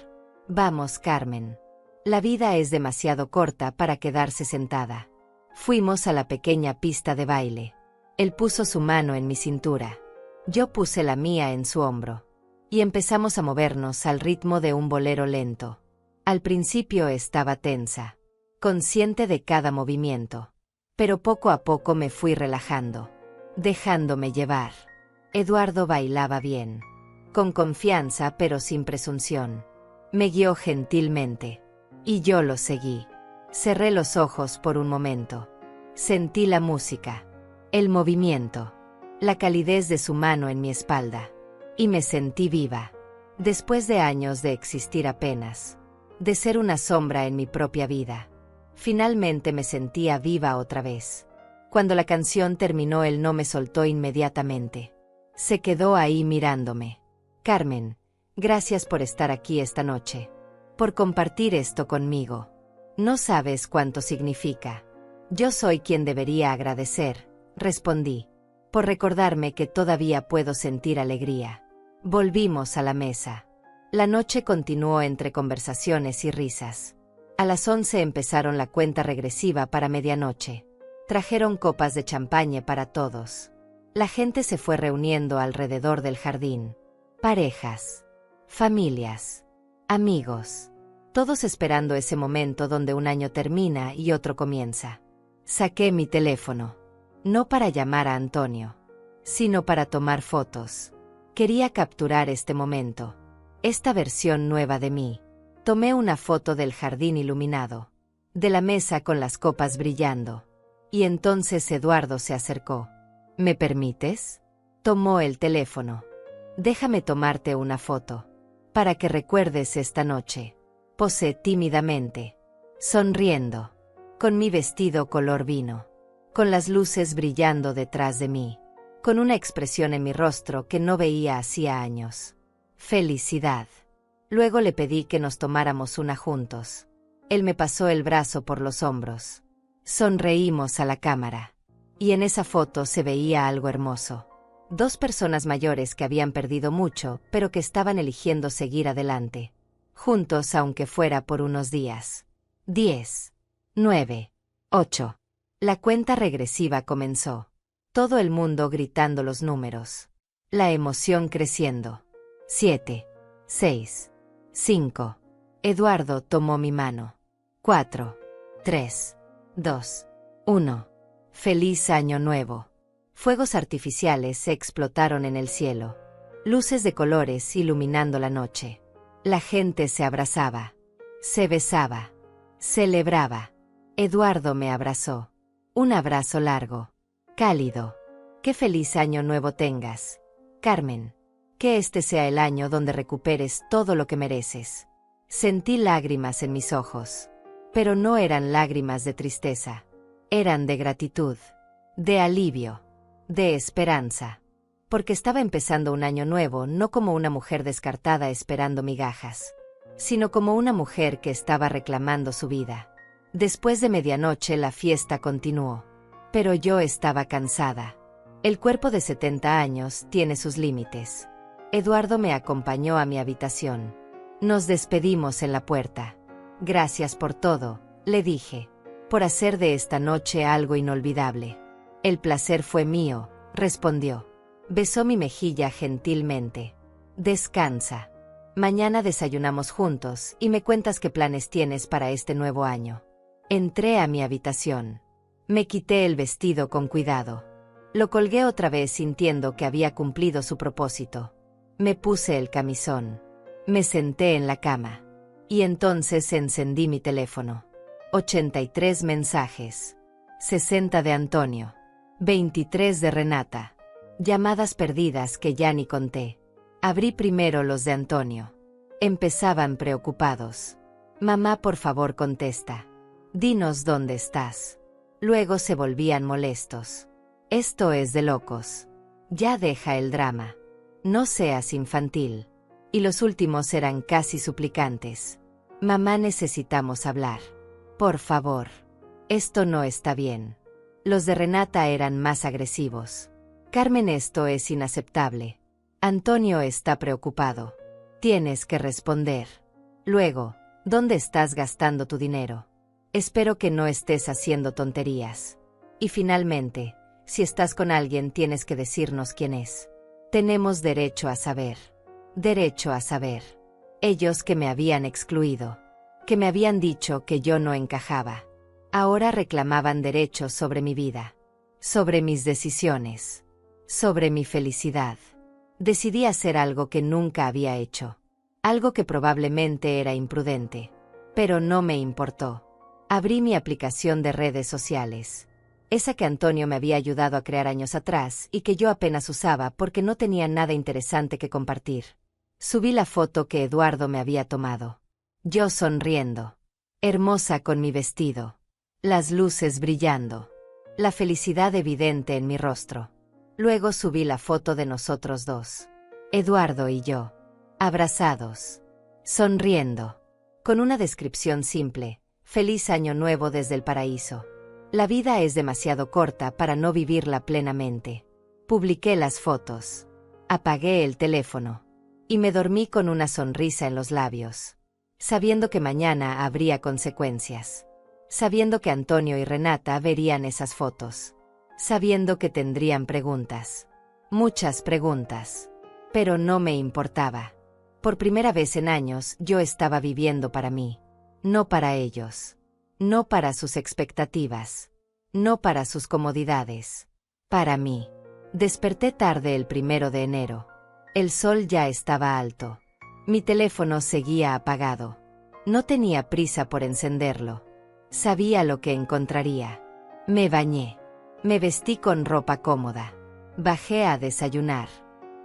Vamos, Carmen. La vida es demasiado corta para quedarse sentada. Fuimos a la pequeña pista de baile. Él puso su mano en mi cintura. Yo puse la mía en su hombro. Y empezamos a movernos al ritmo de un bolero lento. Al principio estaba tensa, consciente de cada movimiento. Pero poco a poco me fui relajando, dejándome llevar. Eduardo bailaba bien, con confianza pero sin presunción. Me guió gentilmente, y yo lo seguí. Cerré los ojos por un momento. Sentí la música, el movimiento, la calidez de su mano en mi espalda. Y me sentí viva. Después de años de existir apenas, de ser una sombra en mi propia vida, finalmente me sentía viva otra vez. Cuando la canción terminó, él no me soltó inmediatamente. Se quedó ahí mirándome. Carmen, gracias por estar aquí esta noche, por compartir esto conmigo. No sabes cuánto significa. Yo soy quien debería agradecer, respondí, por recordarme que todavía puedo sentir alegría. Volvimos a la mesa. La noche continuó entre conversaciones y risas. A las 11 empezaron la cuenta regresiva para medianoche. Trajeron copas de champaña para todos. La gente se fue reuniendo alrededor del jardín. Parejas, familias, amigos, todos esperando ese momento donde un año termina y otro comienza. Saqué mi teléfono, no para llamar a Antonio, sino para tomar fotos. Quería capturar este momento, esta versión nueva de mí. Tomé una foto del jardín iluminado, de la mesa con las copas brillando. Y entonces Eduardo se acercó. ¿Me permites? Tomó el teléfono. Déjame tomarte una foto, para que recuerdes esta noche. Posé tímidamente, sonriendo, con mi vestido color vino, con las luces brillando detrás de mí, con una expresión en mi rostro que no veía hacía años. Felicidad. Luego le pedí que nos tomáramos una juntos. Él me pasó el brazo por los hombros. Sonreímos a la cámara. Y en esa foto se veía algo hermoso. Dos personas mayores que habían perdido mucho, pero que estaban eligiendo seguir adelante. Juntos aunque fuera por unos días. 10, 9, 8. La cuenta regresiva comenzó. Todo el mundo gritando los números. La emoción creciendo. 7, 6, 5. Eduardo tomó mi mano. 4, 3, 2, 1. Feliz año nuevo. Fuegos artificiales se explotaron en el cielo. Luces de colores iluminando la noche. La gente se abrazaba. Se besaba. Celebraba. Eduardo me abrazó. Un abrazo largo. Cálido. Qué feliz año nuevo tengas, Carmen. Que este sea el año donde recuperes todo lo que mereces. Sentí lágrimas en mis ojos. Pero no eran lágrimas de tristeza. Eran de gratitud. De alivio. De esperanza. Porque estaba empezando un año nuevo no como una mujer descartada esperando migajas, sino como una mujer que estaba reclamando su vida. Después de medianoche la fiesta continuó. Pero yo estaba cansada. El cuerpo de 70 años tiene sus límites. Eduardo me acompañó a mi habitación. Nos despedimos en la puerta. Gracias por todo, le dije. Por hacer de esta noche algo inolvidable. El placer fue mío, respondió. Besó mi mejilla gentilmente. Descansa. Mañana desayunamos juntos y me cuentas qué planes tienes para este nuevo año. Entré a mi habitación. Me quité el vestido con cuidado. Lo colgué otra vez sintiendo que había cumplido su propósito. Me puse el camisón. Me senté en la cama. Y entonces encendí mi teléfono. 83 mensajes. 60 de Antonio. 23 de Renata. Llamadas perdidas que ya ni conté. Abrí primero los de Antonio. Empezaban preocupados. Mamá, por favor, contesta. Dinos dónde estás. Luego se volvían molestos. Esto es de locos. Ya deja el drama. No seas infantil. Y los últimos eran casi suplicantes. Mamá, necesitamos hablar. Por favor. Esto no está bien. Los de Renata eran más agresivos. Carmen, esto es inaceptable. Antonio está preocupado. Tienes que responder. Luego, ¿dónde estás gastando tu dinero? Espero que no estés haciendo tonterías. Y finalmente, si estás con alguien tienes que decirnos quién es. Tenemos derecho a saber. Derecho a saber. Ellos que me habían excluido. que me habían dicho que yo no encajaba. Ahora reclamaban derechos sobre mi vida, sobre mis decisiones, sobre mi felicidad. Decidí hacer algo que nunca había hecho, algo que probablemente era imprudente, pero no me importó. Abrí mi aplicación de redes sociales, esa que Antonio me había ayudado a crear años atrás y que yo apenas usaba porque no tenía nada interesante que compartir. Subí la foto que Eduardo me había tomado. Yo sonriendo, hermosa con mi vestido, las luces brillando, la felicidad evidente en mi rostro. Luego subí la foto de nosotros dos, Eduardo y yo, abrazados, sonriendo, con una descripción simple: feliz año nuevo desde el paraíso. La vida es demasiado corta para no vivirla plenamente. Publiqué las fotos, apagué el teléfono y me dormí con una sonrisa en los labios, sabiendo que mañana habría consecuencias, sabiendo que Antonio y Renata verían esas fotos, sabiendo que tendrían preguntas, muchas preguntas, pero no me importaba. Por primera vez en años yo estaba viviendo para mí, no para ellos, no para sus expectativas, no para sus comodidades, para mí. Desperté tarde el 1 de enero. El sol ya estaba alto. Mi teléfono seguía apagado. No tenía prisa por encenderlo. Sabía lo que encontraría. Me bañé. Me vestí con ropa cómoda. Bajé a desayunar.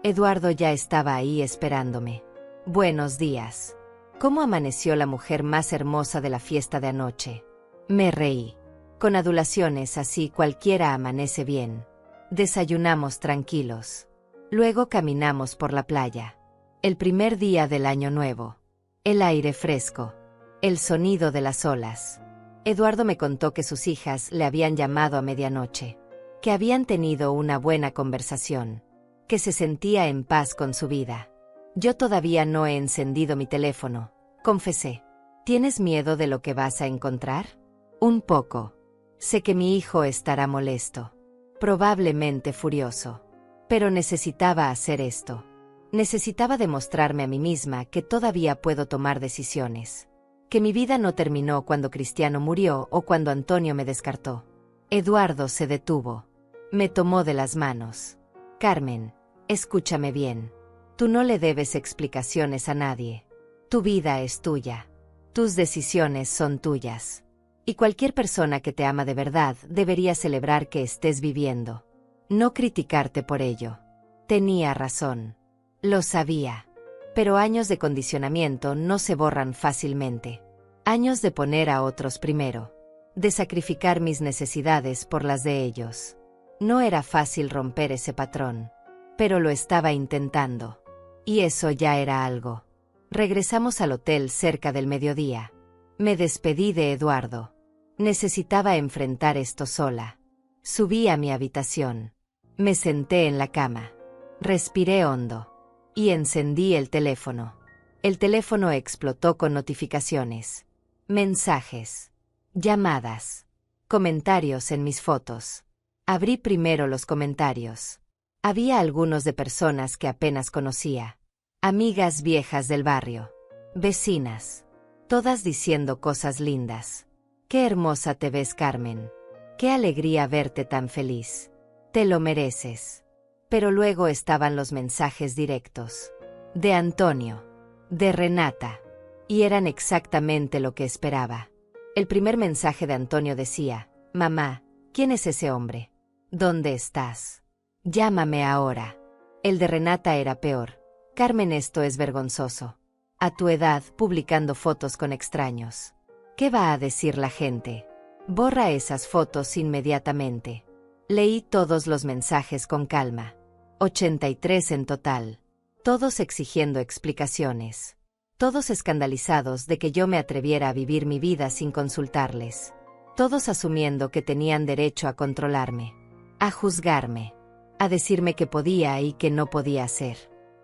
Eduardo ya estaba ahí esperándome. Buenos días. ¿Cómo amaneció la mujer más hermosa de la fiesta de anoche? Me reí. Con adulaciones así cualquiera amanece bien. Desayunamos tranquilos. Luego caminamos por la playa. El primer día del año nuevo. El aire fresco. El sonido de las olas. Eduardo me contó que sus hijas le habían llamado a medianoche, que habían tenido una buena conversación, que se sentía en paz con su vida. Yo todavía no he encendido mi teléfono, confesé. ¿Tienes miedo de lo que vas a encontrar? Un poco. Sé que mi hijo estará molesto, probablemente furioso. Pero necesitaba hacer esto. Necesitaba demostrarme a mí misma que todavía puedo tomar decisiones. Que mi vida no terminó cuando Cristiano murió o cuando Antonio me descartó. Eduardo se detuvo. Me tomó de las manos. Carmen, escúchame bien. Tú no le debes explicaciones a nadie. Tu vida es tuya. Tus decisiones son tuyas. Y cualquier persona que te ama de verdad debería celebrar que estés viviendo. No criticarte por ello. Tenía razón. Lo sabía. Pero años de condicionamiento no se borran fácilmente. Años de poner a otros primero. De sacrificar mis necesidades por las de ellos. No era fácil romper ese patrón. Pero lo estaba intentando. Y eso ya era algo. Regresamos al hotel cerca del mediodía. Me despedí de Eduardo. Necesitaba enfrentar esto sola. Subí a mi habitación. Me senté en la cama. Respiré hondo. Y encendí el teléfono. El teléfono explotó con notificaciones. Mensajes. Llamadas. Comentarios en mis fotos. Abrí primero los comentarios. Había algunos de personas que apenas conocía. Amigas viejas del barrio. Vecinas. Todas diciendo cosas lindas. Qué hermosa te ves, Carmen. Qué alegría verte tan feliz. Te lo mereces. Pero luego estaban los mensajes directos. De Antonio. De Renata. Y eran exactamente lo que esperaba. El primer mensaje de Antonio decía: Mamá, ¿quién es ese hombre? ¿Dónde estás? Llámame ahora. El de Renata era peor. Carmen, esto es vergonzoso. A tu edad, publicando fotos con extraños. ¿Qué va a decir la gente? Borra esas fotos inmediatamente. Leí todos los mensajes con calma. 83 en total. Todos exigiendo explicaciones. Todos escandalizados de que yo me atreviera a vivir mi vida sin consultarles. Todos asumiendo que tenían derecho a controlarme. A juzgarme. A decirme qué podía y qué no podía hacer.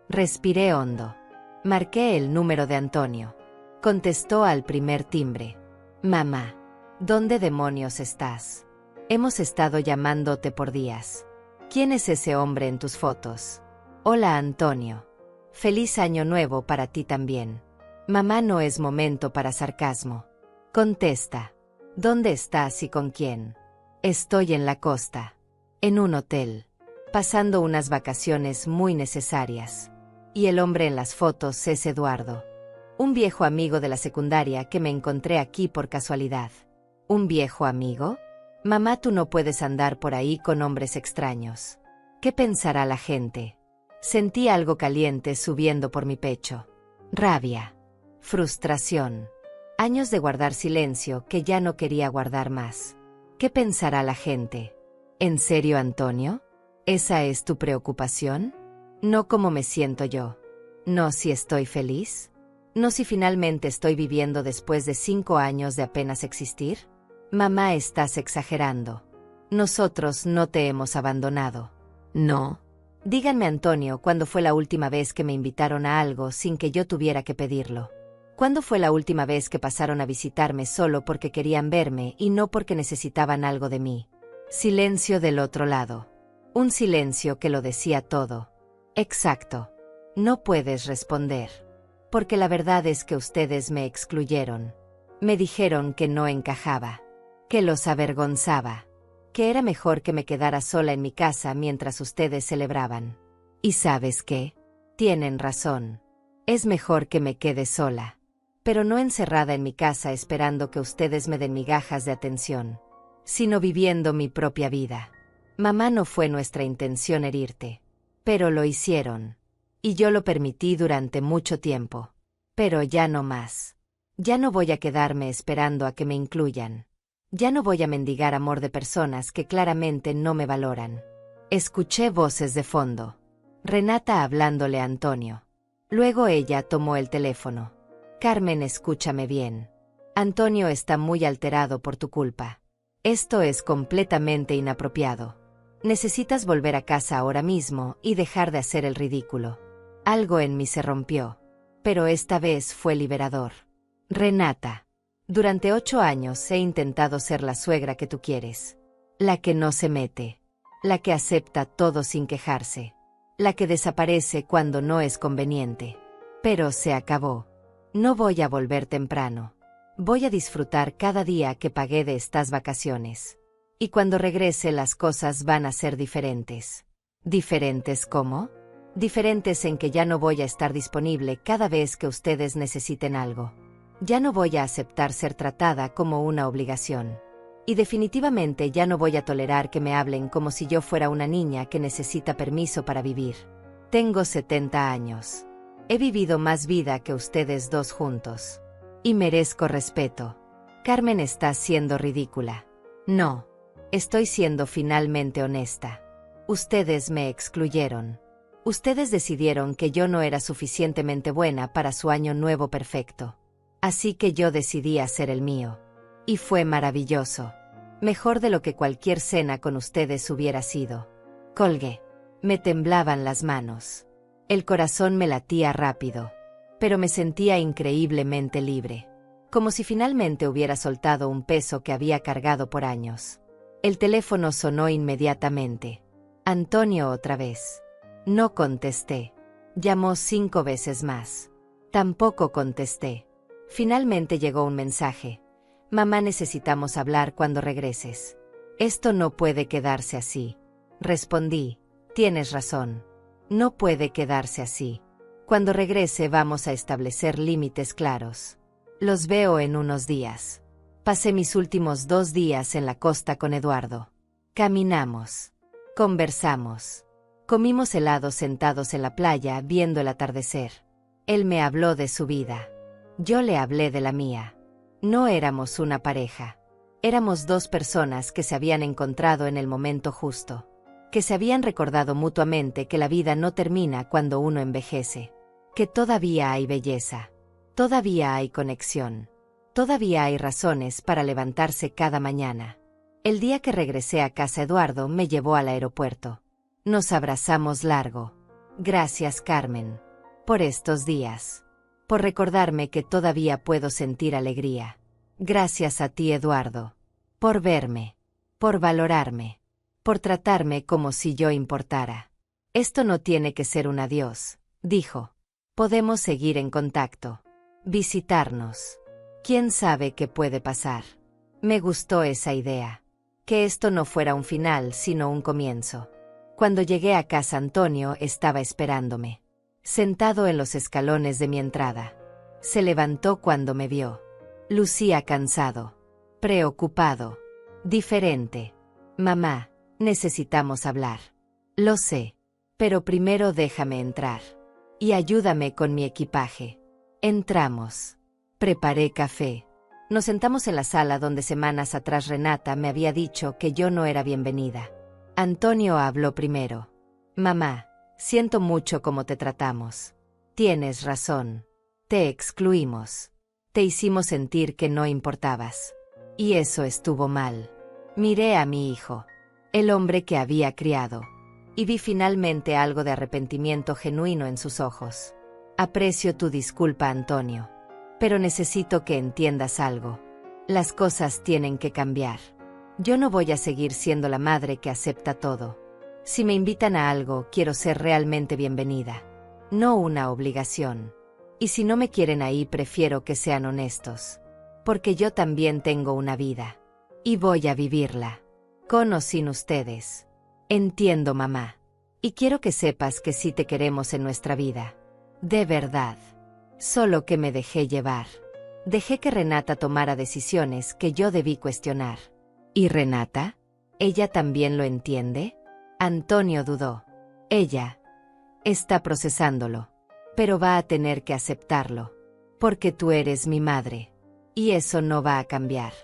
Respiré hondo. Marqué el número de Antonio. Contestó al primer timbre. Mamá, ¿dónde demonios estás? Hemos estado llamándote por días. ¿Quién es ese hombre en tus fotos? Hola, Antonio. Feliz año nuevo para ti también. Mamá, no es momento para sarcasmo. Contesta. ¿Dónde estás y con quién? Estoy en la costa. En un hotel. Pasando unas vacaciones muy necesarias. Y el hombre en las fotos es Eduardo. Un viejo amigo de la secundaria que me encontré aquí por casualidad. ¿Un viejo amigo? Mamá, tú no puedes andar por ahí con hombres extraños. ¿Qué pensará la gente? Sentí algo caliente subiendo por mi pecho. Rabia. Frustración. Años de guardar silencio que ya no quería guardar más. ¿Qué pensará la gente? ¿En serio, Antonio? ¿Esa es tu preocupación? No cómo me siento yo. No si estoy feliz. No si finalmente estoy viviendo después de 5 años de apenas existir. Mamá, estás exagerando. Nosotros no te hemos abandonado. No. Díganme, Antonio, ¿cuándo fue la última vez que me invitaron a algo sin que yo tuviera que pedirlo? ¿Cuándo fue la última vez que pasaron a visitarme solo porque querían verme y no porque necesitaban algo de mí? Silencio del otro lado. Un silencio que lo decía todo. Exacto. No puedes responder. Porque la verdad es que ustedes me excluyeron. Me dijeron que no encajaba. Que los avergonzaba. Que era mejor que me quedara sola en mi casa mientras ustedes celebraban. ¿Y sabes qué? Tienen razón. Es mejor que me quede sola. Pero no encerrada en mi casa esperando que ustedes me den migajas de atención, sino viviendo mi propia vida. Mamá, no fue nuestra intención herirte. Pero lo hicieron. Y yo lo permití durante mucho tiempo. Pero ya no más. Ya no voy a quedarme esperando a que me incluyan. Ya no voy a mendigar amor de personas que claramente no me valoran. Escuché voces de fondo. Renata hablándole a Antonio. Luego ella tomó el teléfono. Carmen, escúchame bien. Antonio está muy alterado por tu culpa. Esto es completamente inapropiado. Necesitas volver a casa ahora mismo y dejar de hacer el ridículo. Algo en mí se rompió. Pero esta vez fue liberador. Renata. Durante 8 años he intentado ser la suegra que tú quieres. La que no se mete. La que acepta todo sin quejarse. La que desaparece cuando no es conveniente. Pero se acabó. No voy a volver temprano. Voy a disfrutar cada día que pagué de estas vacaciones. Y cuando regrese las cosas van a ser diferentes. ¿Diferentes cómo? Diferentes en que ya no voy a estar disponible cada vez que ustedes necesiten algo. Ya no voy a aceptar ser tratada como una obligación. Y definitivamente ya no voy a tolerar que me hablen como si yo fuera una niña que necesita permiso para vivir. Tengo 70 años. He vivido más vida que ustedes dos juntos. Y merezco respeto. Carmen, está siendo ridícula. No. Estoy siendo finalmente honesta. Ustedes me excluyeron. Ustedes decidieron que yo no era suficientemente buena para su año nuevo perfecto. Así que yo decidí hacer el mío. Y fue maravilloso. Mejor de lo que cualquier cena con ustedes hubiera sido. Colgué. Me temblaban las manos. El corazón me latía rápido. Pero me sentía increíblemente libre. Como si finalmente hubiera soltado un peso que había cargado por años. El teléfono sonó inmediatamente. Antonio otra vez. No contesté. Llamó 5 veces más. Tampoco contesté. Finalmente llegó un mensaje. Mamá, necesitamos hablar cuando regreses. Esto no puede quedarse así. Respondí. Tienes razón. No puede quedarse así. Cuando regrese vamos a establecer límites claros. Los veo en unos días. Pasé mis últimos 2 días en la costa con Eduardo. Caminamos. Conversamos. Comimos helado sentados en la playa viendo el atardecer. Él me habló de su vida. Yo le hablé de la mía. No éramos una pareja. Éramos 2 personas que se habían encontrado en el momento justo. Que se habían recordado mutuamente que la vida no termina cuando uno envejece. Que todavía hay belleza. Todavía hay conexión. Todavía hay razones para levantarse cada mañana. El día que regresé a casa, Eduardo me llevó al aeropuerto. Nos abrazamos largo. Gracias, Carmen. Por estos días. Por recordarme que todavía puedo sentir alegría. Gracias a ti, Eduardo. Por verme. Por valorarme. Por tratarme como si yo importara. Esto no tiene que ser un adiós, dijo. Podemos seguir en contacto. Visitarnos. ¿Quién sabe qué puede pasar? Me gustó esa idea. Que esto no fuera un final, sino un comienzo. Cuando llegué a casa, Antonio estaba esperándome, sentado en los escalones de mi entrada. Se levantó cuando me vio. Lucía cansado, preocupado, diferente. Mamá, necesitamos hablar. Lo sé, pero primero déjame entrar. Y ayúdame con mi equipaje. Entramos. Preparé café. Nos sentamos en la sala donde semanas atrás Renata me había dicho que yo no era bienvenida. Antonio habló primero. Mamá, siento mucho cómo te tratamos. Tienes razón. Te excluimos. Te hicimos sentir que no importabas. Y eso estuvo mal. Miré a mi hijo, el hombre que había criado, y vi finalmente algo de arrepentimiento genuino en sus ojos. Aprecio tu disculpa, Antonio, pero necesito que entiendas algo. Las cosas tienen que cambiar. Yo no voy a seguir siendo la madre que acepta todo. Si me invitan a algo, quiero ser realmente bienvenida, no una obligación. Y si no me quieren ahí, prefiero que sean honestos. Porque yo también tengo una vida. Y voy a vivirla. Con o sin ustedes. Entiendo, mamá. Y quiero que sepas que sí te queremos en nuestra vida. De verdad. Solo que me dejé llevar. Dejé que Renata tomara decisiones que yo debí cuestionar. ¿Y Renata? ¿Ella también lo entiende? Antonio dudó. Ella está procesándolo. Pero va a tener que aceptarlo. Porque tú eres mi madre. Y eso no va a cambiar.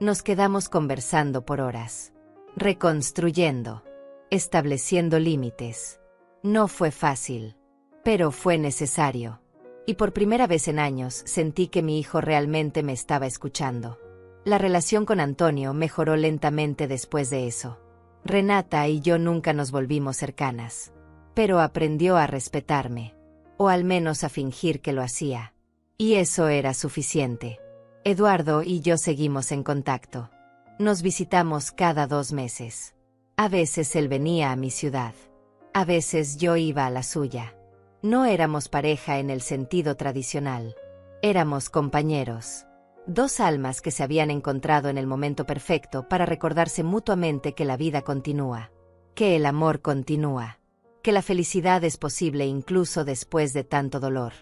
Nos quedamos conversando por horas. Reconstruyendo. Estableciendo límites. No fue fácil. Pero fue necesario. Y por primera vez en años sentí que mi hijo realmente me estaba escuchando. La relación con Antonio mejoró lentamente después de eso. Renata y yo nunca nos volvimos cercanas. Pero aprendió a respetarme. O al menos a fingir que lo hacía. Y eso era suficiente. Eduardo y yo seguimos en contacto. Nos visitamos cada 2 meses. A veces él venía a mi ciudad. A veces yo iba a la suya. No éramos pareja en el sentido tradicional. Éramos compañeros. 2 almas que se habían encontrado en el momento perfecto para recordarse mutuamente que la vida continúa. Que el amor continúa. Que la felicidad es posible incluso después de tanto dolor.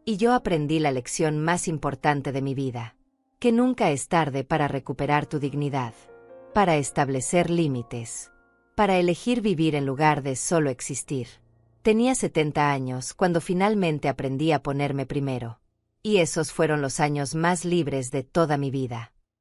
Y yo aprendí la lección más importante de mi vida. Que nunca es tarde para recuperar tu dignidad. Para establecer límites. Para elegir vivir en lugar de solo existir. Tenía 70 años cuando finalmente aprendí a ponerme primero. Y esos fueron los años más libres de toda mi vida.